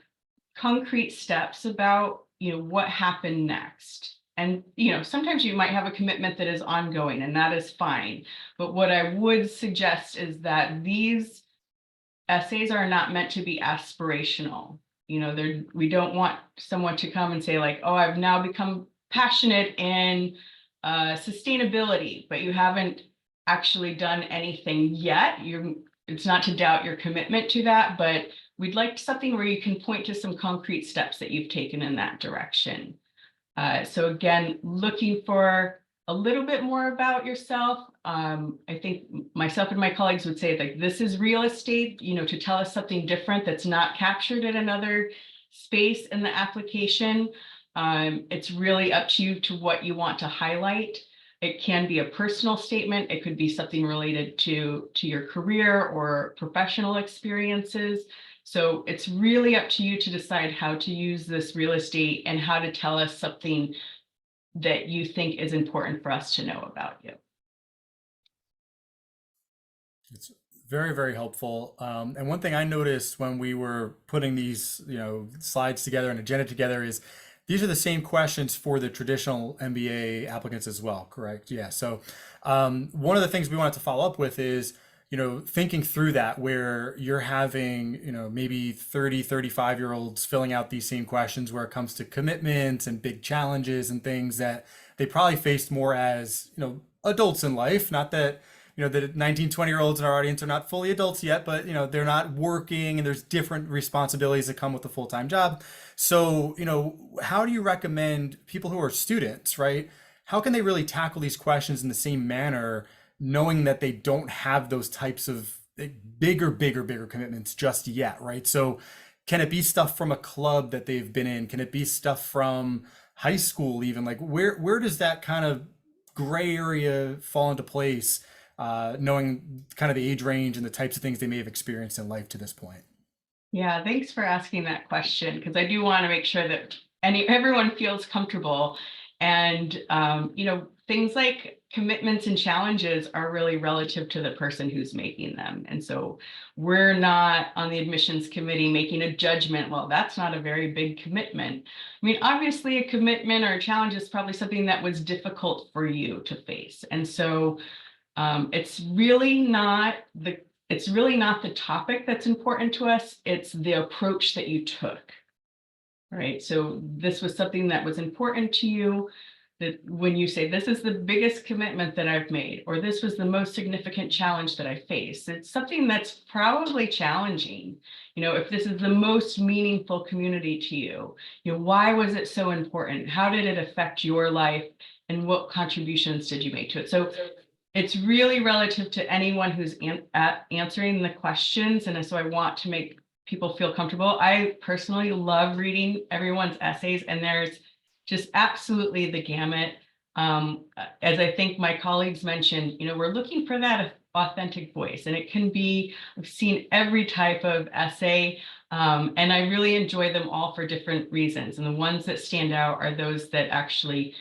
concrete steps about, what happened next. And, sometimes you might have a commitment that is ongoing, and that is fine. But what I would suggest is that these essays are not meant to be aspirational. We don't want someone to come and say like, oh, I've now become passionate in sustainability, but you haven't actually done anything yet. It's not to doubt your commitment to that, but we'd like something where you can point to some concrete steps that you've taken in that direction. So again, looking for a little bit more about yourself. I think myself and my colleagues would say like, this is real estate, to tell us something different that's not captured in another space in the application. It's really up to you to what you want to highlight. It can be a personal statement. It could be something related to your career or professional experiences. So it's really up to you to decide how to use this real estate and how to tell us something that you think is important for us to know about you. It's very, very helpful. And one thing I noticed when we were putting these, slides together and agenda together is these are the same questions for the traditional MBA applicants as well, correct? Yeah. So one of the things we wanted to follow up with is, thinking through that where you're having, maybe 30, 35-year-olds filling out these same questions where it comes to commitments and big challenges and things that they probably faced more as, adults in life. Not that, the 19, 20-year-olds in our audience are not fully adults yet, but, they're not working and there's different responsibilities that come with a full-time job. So, how do you recommend people who are students, right? How can they really tackle these questions in the same manner, knowing that they don't have those types of bigger commitments just yet, right? So can it be stuff from a club that they've been in? Can it be stuff from high school even? Like where does that kind of gray area fall into place, knowing kind of the age range and the types of things they may have experienced in life to this point? Yeah, thanks for asking that question, because I do want to make sure that everyone feels comfortable. And, things like commitments and challenges are really relative to the person who's making them. And so we're not on the admissions committee making a judgment, well, that's not a very big commitment. I mean, obviously a commitment or a challenge is probably something that was difficult for you to face. And so it's really not the topic that's important to us. It's the approach that you took, right? So this was something that was important to you, that when you say, this is the biggest commitment that I've made, or this was the most significant challenge that I faced, it's something that's probably challenging. If this is the most meaningful community to you, why was it so important? How did it affect your life? And what contributions did you make to it? So it's really relative to anyone who's answering the questions. And so I want to make people feel comfortable. I personally love reading everyone's essays, and there's just absolutely the gamut. As I think my colleagues mentioned, we're looking for that authentic voice, and it can be, I've seen every type of essay, and I really enjoy them all for different reasons. And the ones that stand out are those that actually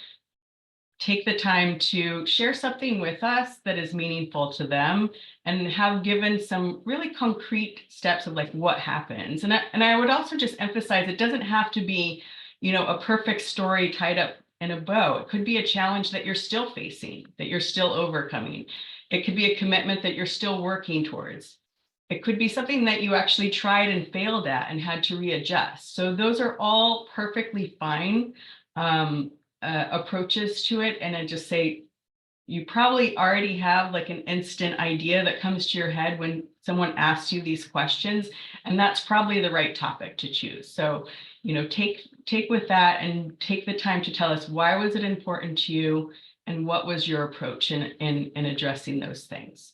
take the time to share something with us that is meaningful to them, and have given some really concrete steps of like what happens. And I would also just emphasize, it doesn't have to be, a perfect story tied up in a bow. It could be a challenge that you're still facing, that you're still overcoming. It could be a commitment that you're still working towards. It could be something that you actually tried and failed at and had to readjust. So those are all perfectly fine approaches to it. And I just say, you probably already have like an instant idea that comes to your head when someone asks you these questions, and that's probably the right topic to choose. So, take with that and take the time to tell us, why was it important to you, and what was your approach in addressing those things?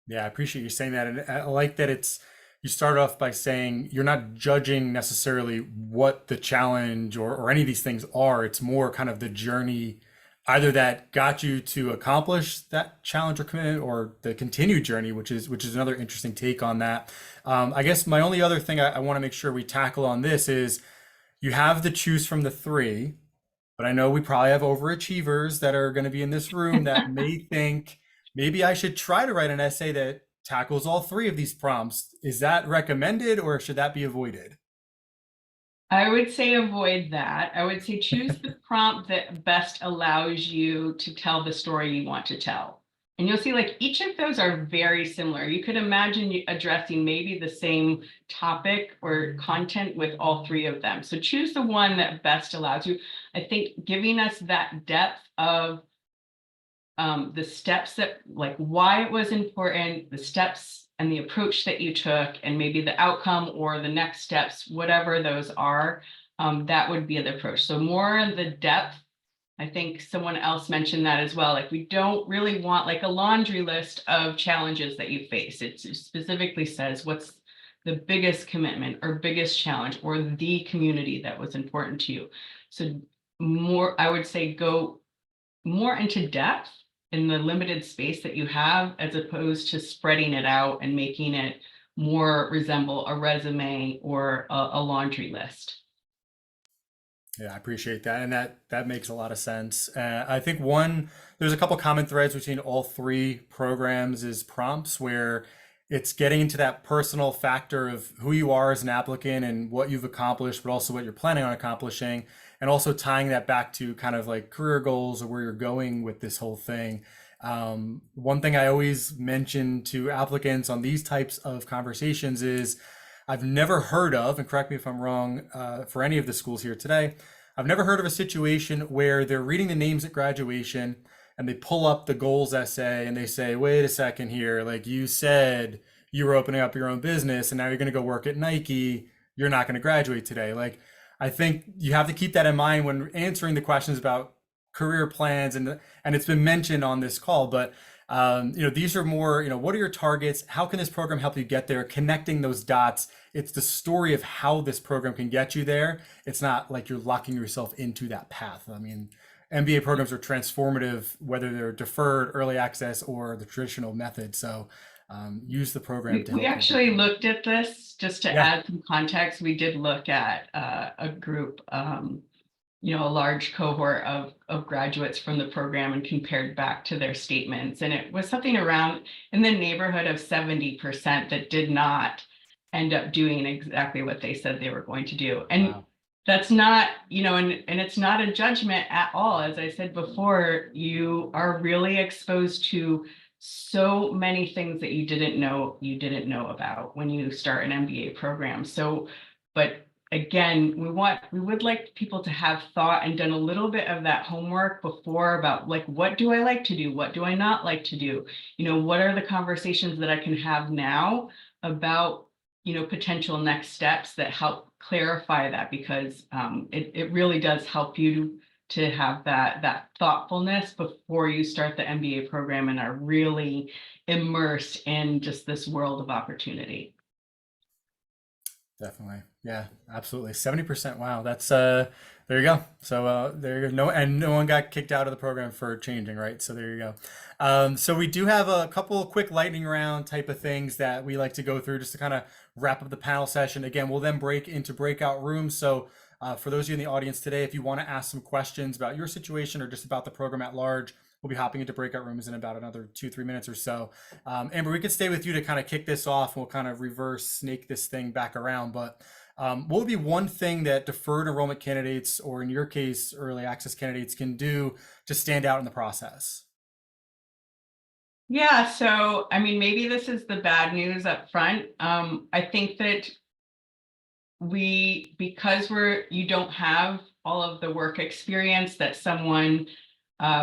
Yeah, I appreciate you saying that. And I like that you start off by saying you're not judging necessarily what the challenge or any of these things are. It's more kind of the journey, either that got you to accomplish that challenge or commitment, or the continued journey, which is another interesting take on that. I guess my only other thing I want to make sure we tackle on this is, you have to choose from the three, but I know we probably have overachievers that are going to be in this room that may think, maybe I should try to write an essay that tackles all three of these prompts. Is that recommended, or should that be avoided? I would say avoid that. I would say choose the prompt that best allows you to tell the story you want to tell. And you'll see like each of those are very similar. You could imagine addressing maybe the same topic or content with all three of them. So choose the one that best allows you. I think giving us that depth of the steps that, like why it was important, the steps and the approach that you took, and maybe the outcome or the next steps, whatever those are, that would be the approach. So more the depth. I think someone else mentioned that as well. Like we don't really want like a laundry list of challenges that you face. It specifically says what's the biggest commitment or biggest challenge or the community that was important to you. So more, I would say, go more into depth in the limited space that you have, as opposed to spreading it out and making it more resemble a resume or a laundry list. Yeah, I appreciate that. And that makes a lot of sense. I think there's a couple common threads between all three programs is prompts, where it's getting into that personal factor of who you are as an applicant and what you've accomplished, but also what you're planning on accomplishing, and also tying that back to kind of like career goals or where you're going with this whole thing. One thing I always mention to applicants on these types of conversations is I've never heard of, and correct me if I'm wrong, for any of the schools here today, I've never heard of a situation where they're reading the names at graduation and they pull up the goals essay and they say, wait a second here, like you said you were opening up your own business and now you're going to go work at Nike. You're not going to graduate today. Like, I think you have to keep that in mind when answering the questions about career plans, and it's been mentioned on this call, but these are more, what are your targets? How can this program help you get there? Connecting those dots. It's the story of how this program can get you there. It's not like you're locking yourself into that path. I mean, MBA programs are transformative, whether they're deferred, early access, or the traditional method. So use the program to help we you. actually looked at this just to add some context. We did look at a group, a large cohort of graduates from the program and compared back to their statements. And it was something around in the neighborhood of 70% that did not end up doing exactly what they said they were going to do. And wow. That's not, and it's not a judgment at all. As I said before, you are really exposed to so many things that you didn't know about when you start an MBA program. So, but again, we would like people to have thought and done a little bit of that homework before about like, what do I like to do? What do I not like to do? What are the conversations that I can have now about, potential next steps that help clarify that, because it really does help you to have that thoughtfulness before you start the MBA program and are really immersed in just this world of opportunity. Definitely. Yeah, absolutely. 70%. Wow. That's there you go. So there you go. No one got kicked out of the program for changing, right? So there you go. So we do have a couple of quick lightning round type of things that we like to go through just to kind of wrap up the panel session. Again, we'll then break into breakout rooms. So for those of you in the audience today, if you want to ask some questions about your situation or just about the program at large, we'll be hopping into breakout rooms in about another 2-3 minutes or so. Amber, we could stay with you to kind of kick this off. We'll kind of reverse snake this thing back around. But what would be one thing that deferred enrollment candidates, or in your case, early access candidates, can do to stand out in the process? Yeah, so I mean, maybe this is the bad news up front. I think that because you don't have all of the work experience that someone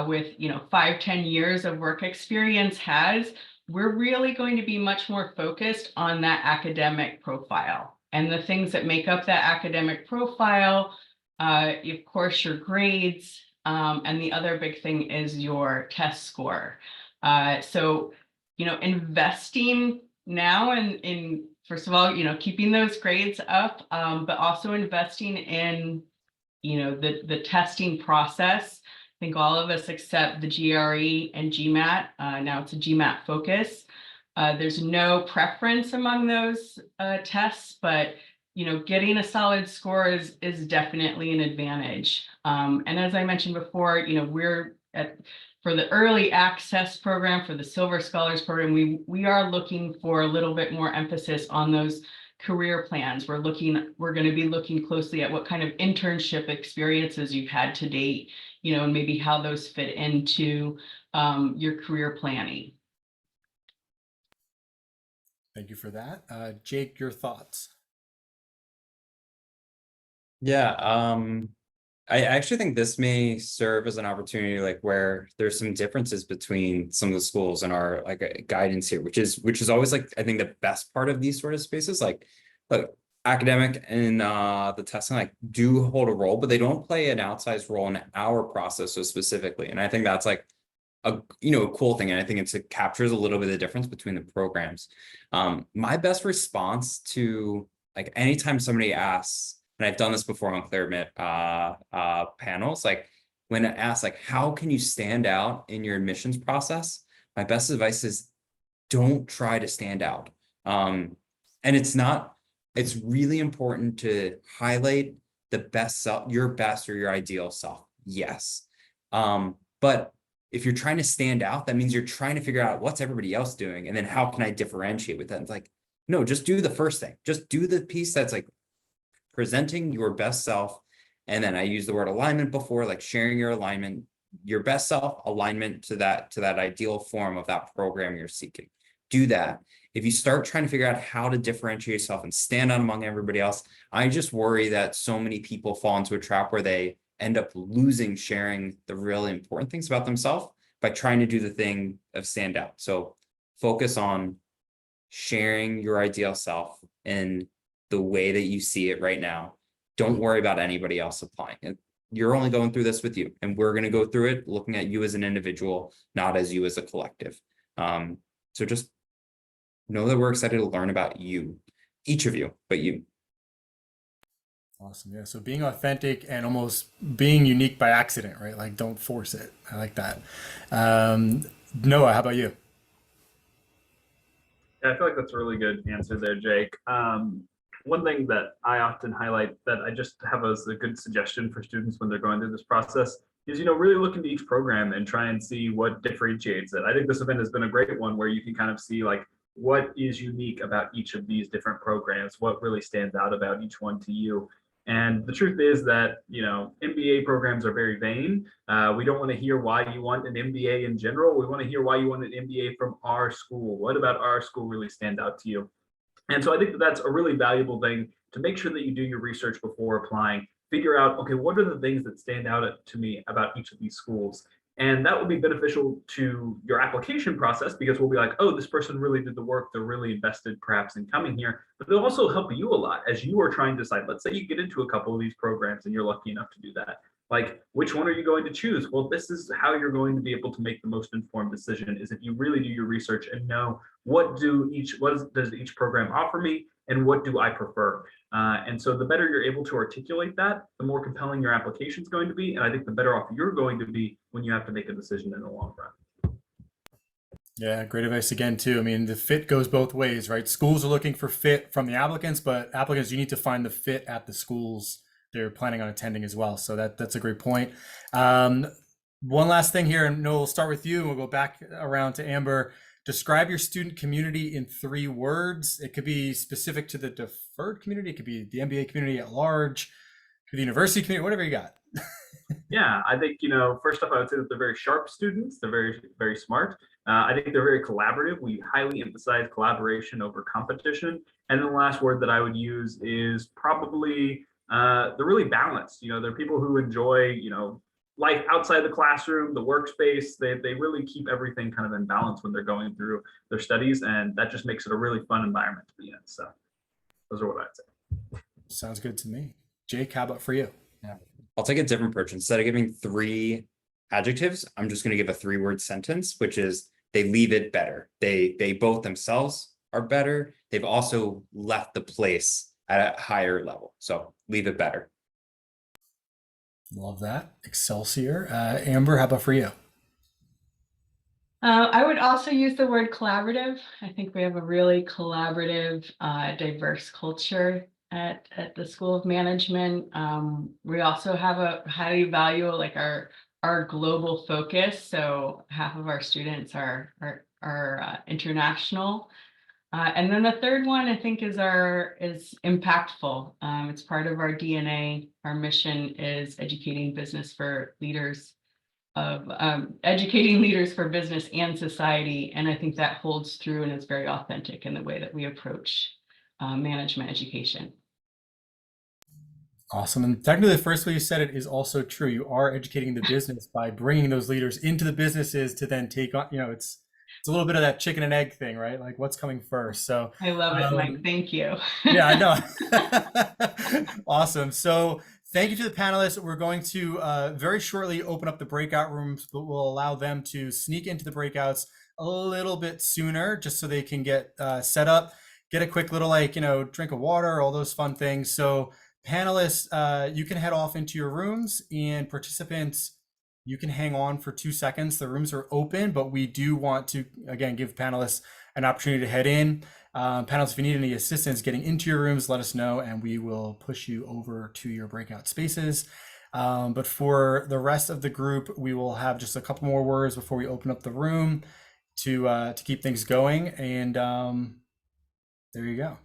with 5-10 years of work experience has, we're really going to be much more focused on that academic profile and the things that make up that academic profile. Of course, your grades, and the other big thing is your test score. So investing now in first of all, keeping those grades up, but also investing in the testing process. I think all of us accept the GRE and GMAT. Now it's a GMAT focus. There's no preference among those tests, but getting a solid score is definitely an advantage. And as I mentioned before, for the early access program, for the Silver Scholars program, we are looking for a little bit more emphasis on those career plans. We're going to be looking closely at what kind of internship experiences you've had to date, and maybe how those fit into your career planning. Thank you for that. Jake, your thoughts? Yeah, I actually think this may serve as an opportunity, like where there's some differences between some of the schools and our guidance here, which is always like I think the best part of these sort of spaces. Like, look, academic and the testing like do hold a role, but they don't play an outsized role in our process so specifically. And I think that's like a cool thing, and I think it captures a little bit of the difference between the programs. My best response to like anytime somebody asks, and I've done this before on ClearMit panels, like when it asks like how can you stand out in your admissions process, my best advice is don't try to stand out. And it's really important to highlight the best self, your best or your ideal self, yes, but if you're trying to stand out, that means you're trying to figure out what's everybody else doing and then how can I differentiate with that. It's like, no, just do the first thing, just do the piece that's like presenting your best self. And then I use the word alignment before, like sharing your alignment, your best self alignment to that ideal form of that program you're seeking. Do that. If you start trying to figure out how to differentiate yourself and stand out among everybody else, I just worry that so many people fall into a trap where they end up losing sharing the really important things about themselves by trying to do the thing of stand out. So focus on sharing your ideal self in the way that you see it right now. Don't worry about anybody else applying it. You're only going through this with you, and we're going to go through it looking at you as an individual, not as you as a collective. So just know that we're excited to learn about you, each of you, but you. Awesome. Yeah. So being authentic and almost being unique by accident, right? Like don't force it. I like that. Noah, how about you? Yeah, I feel like that's a really good answer there, Jake. One thing that I often highlight that I just have as a good suggestion for students when they're going through this process is, really look into each program and try and see what differentiates it. I think this event has been a great one where you can kind of see like what is unique about each of these different programs, what really stands out about each one to you. And the truth is that, MBA programs are very vain. We don't want to hear why you want an MBA in general. We want to hear why you want an MBA from our school. What about our school really stand out to you? And so I think that that's a really valuable thing to make sure that you do your research before applying. Figure out, okay, what are the things that stand out to me about each of these schools? And that will be beneficial to your application process because we'll be like, oh, this person really did the work. They're really invested perhaps in coming here, but they'll also help you a lot as you are trying to decide. Let's say you get into a couple of these programs and you're lucky enough to do that. Like, which one are you going to choose? Well, this is how you're going to be able to make the most informed decision is if you really do your research and know what does each program offer me and what do I prefer? And so the better you're able to articulate that, the more compelling your application is going to be. And I think the better off you're going to be when you have to make a decision in the long run. Yeah, great advice again, too. I mean, the fit goes both ways, right? Schools are looking for fit from the applicants, but applicants, you need to find the fit at the schools they're planning on attending as well. So that's a great point. One last thing here, and Noel, we'll start with you and we'll go back around to Amber. Describe your student community in 3 words. It could be specific to the deferred community. It could be the MBA community at large, it could be the university community, whatever you got. Yeah, I think, first off, I would say that they're very sharp students. They're very, very smart. I think they're very collaborative. We highly emphasize collaboration over competition. And then the last word that I would use is probably they're really balanced. They're people who enjoy, life outside the classroom, the workspace. They really keep everything kind of in balance when they're going through their studies. And that just makes it a really fun environment to be in. So those are what I'd say. Sounds good to me. Jake, how about for you? Yeah, I'll take a different approach. Instead of giving 3 adjectives, I'm just going to give a 3-word sentence, which is they leave it better. They both themselves are better. They've also left the place at a higher level. So leave it better. Love that. Excelsior. Amber, how about for you? I would also use the word collaborative. I think we have a really collaborative, diverse culture at the School of Management. We also have a highly value like our global focus. So half of our students are international. And then the third one I think is impactful. It's part of our DNA. Our mission is educating business for leaders. educating leaders for business and society. And I think that holds through and is very authentic in the way that we approach management education. Awesome. And technically, the first way you said it is also true. You are educating the business by bringing those leaders into the businesses to then take on, it's a little bit of that chicken and egg thing, right? Like what's coming first. So I love it, Mike. Thank you. yeah, I know. Awesome. So thank you to the panelists. We're going to very shortly open up the breakout rooms, but we'll allow them to sneak into the breakouts a little bit sooner just so they can get set up, get a quick little drink of water, all those fun things. So panelists, you can head off into your rooms, and participants, you can hang on for 2 seconds. The rooms are open, but we do want to, again, give panelists an opportunity to head in. Panelists, if you need any assistance getting into your rooms, let us know, and we will push you over to your breakout spaces. But for the rest of the group, we will have just a couple more words before we open up the room to keep things going. And there you go.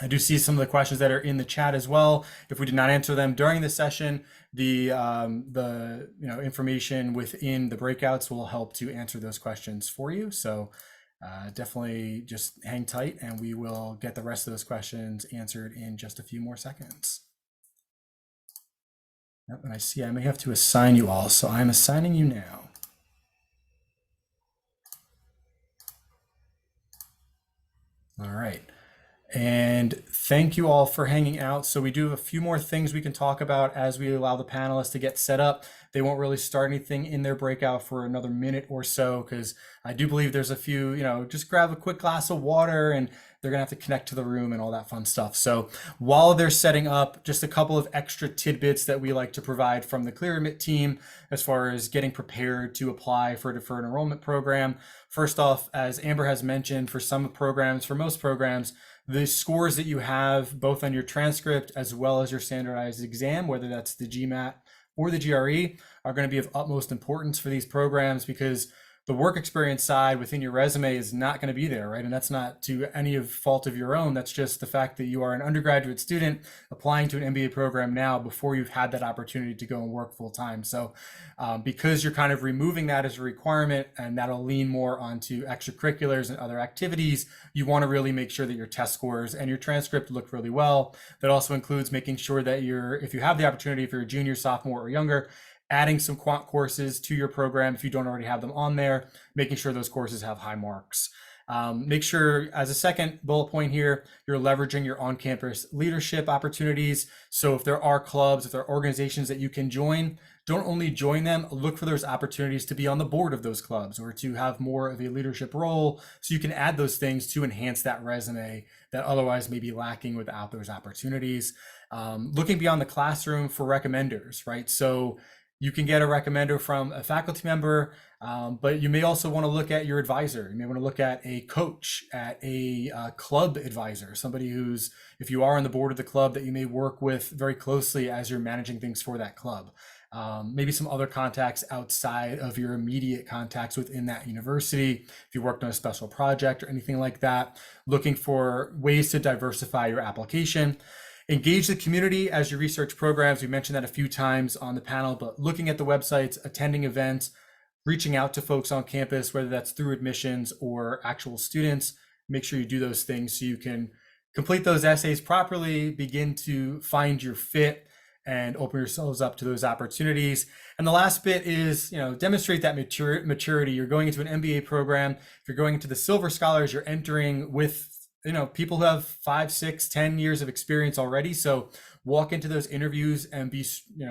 I do see some of the questions that are in the chat as well. If we did not answer them during the session, the information within the breakouts will help to answer those questions for you. So definitely just hang tight, and we will get the rest of those questions answered in just a few more seconds. Yep, and I see I may have to assign you all, so I'm assigning you now. All right. And thank you all for hanging out. So we do have a few more things we can talk about as we allow the panelists to get set up. They won't really start anything in their breakout for another minute or so, because I do believe there's a few, just grab a quick glass of water, and they're gonna have to connect to the room and all that fun stuff. So while they're setting up, just a couple of extra tidbits that we like to provide from the ClearEmit team as far as getting prepared to apply for a deferred enrollment program. First off, as Amber has mentioned, for some programs, for most programs, the scores that you have both on your transcript as well as your standardized exam, whether that's the GMAT or the GRE, are going to be of utmost importance for these programs, because the work experience side within your resume is not going to be there, right? And that's not to any fault of your own. That's just the fact that you are an undergraduate student applying to an MBA program now before you've had that opportunity to go and work full time. So because you're kind of removing that as a requirement, and that'll lean more onto extracurriculars and other activities, you want to really make sure that your test scores and your transcript look really well. That also includes making sure that if you have the opportunity, if you're a junior, sophomore, or younger, adding some quant courses to your program if you don't already have them on there, making sure those courses have high marks. Make sure, as a second bullet point here, you're leveraging your on-campus leadership opportunities. So if there are clubs, if there are organizations that you can join, don't only join them, look for those opportunities to be on the board of those clubs or to have more of a leadership role, so you can add those things to enhance that resume that otherwise may be lacking without those opportunities. Looking beyond the classroom for recommenders, right? So you can get a recommender from a faculty member, but you may also want to look at your advisor. You may want to look at a coach, at a club advisor, somebody who's, if you are on the board of the club, that you may work with very closely as you're managing things for that club. Maybe some other contacts outside of your immediate contacts within that university. If you worked on a special project or anything like that, looking for ways to diversify your application. Engage the community as you research programs. We mentioned that a few times on the panel, but looking at the websites, attending events, reaching out to folks on campus, whether that's through admissions or actual students, make sure you do those things so you can complete those essays properly, begin to find your fit, and open yourselves up to those opportunities. And the last bit is, demonstrate that maturity. You're going into an MBA program. If you're going into the Silver Scholars, you're entering with people who have 5, 6, 10 years of experience already. So walk into those interviews and be,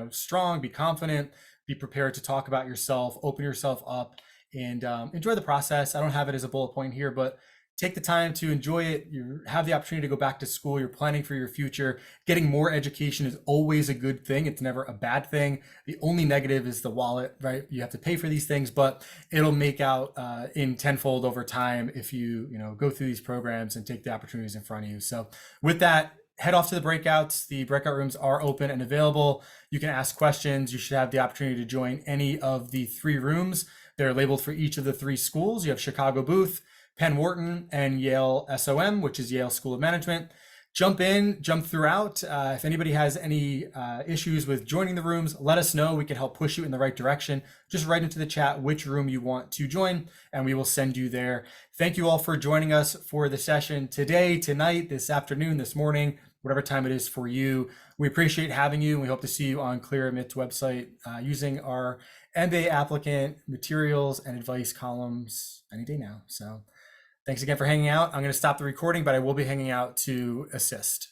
strong, be confident, be prepared to talk about yourself, open yourself up, and enjoy the process. I don't have it as a bullet point here, but take the time to enjoy it. You have the opportunity to go back to school. You're planning for your future. Getting more education is always a good thing. It's never a bad thing. The only negative is the wallet, right? You have to pay for these things, but it'll make out in tenfold over time if you, go through these programs and take the opportunities in front of you. So with that, head off to the breakouts. The breakout rooms are open and available. You can ask questions. You should have the opportunity to join any of the 3 rooms. They're labeled for each of the 3 schools. You have Chicago Booth, Penn Wharton, and Yale SOM, which is Yale School of Management. jump in, jump throughout. If anybody has any issues with joining the rooms, let us know. We can help push you in the right direction. Just write into the chat which room you want to join, and we will send you there. Thank you all for joining us for the session today, tonight, this afternoon, this morning, whatever time it is for you. We appreciate having you. We hope to see you on ClearAdmit's website using our MBA applicant materials and advice columns any day now. So thanks again for hanging out. I'm going to stop the recording, but I will be hanging out to assist.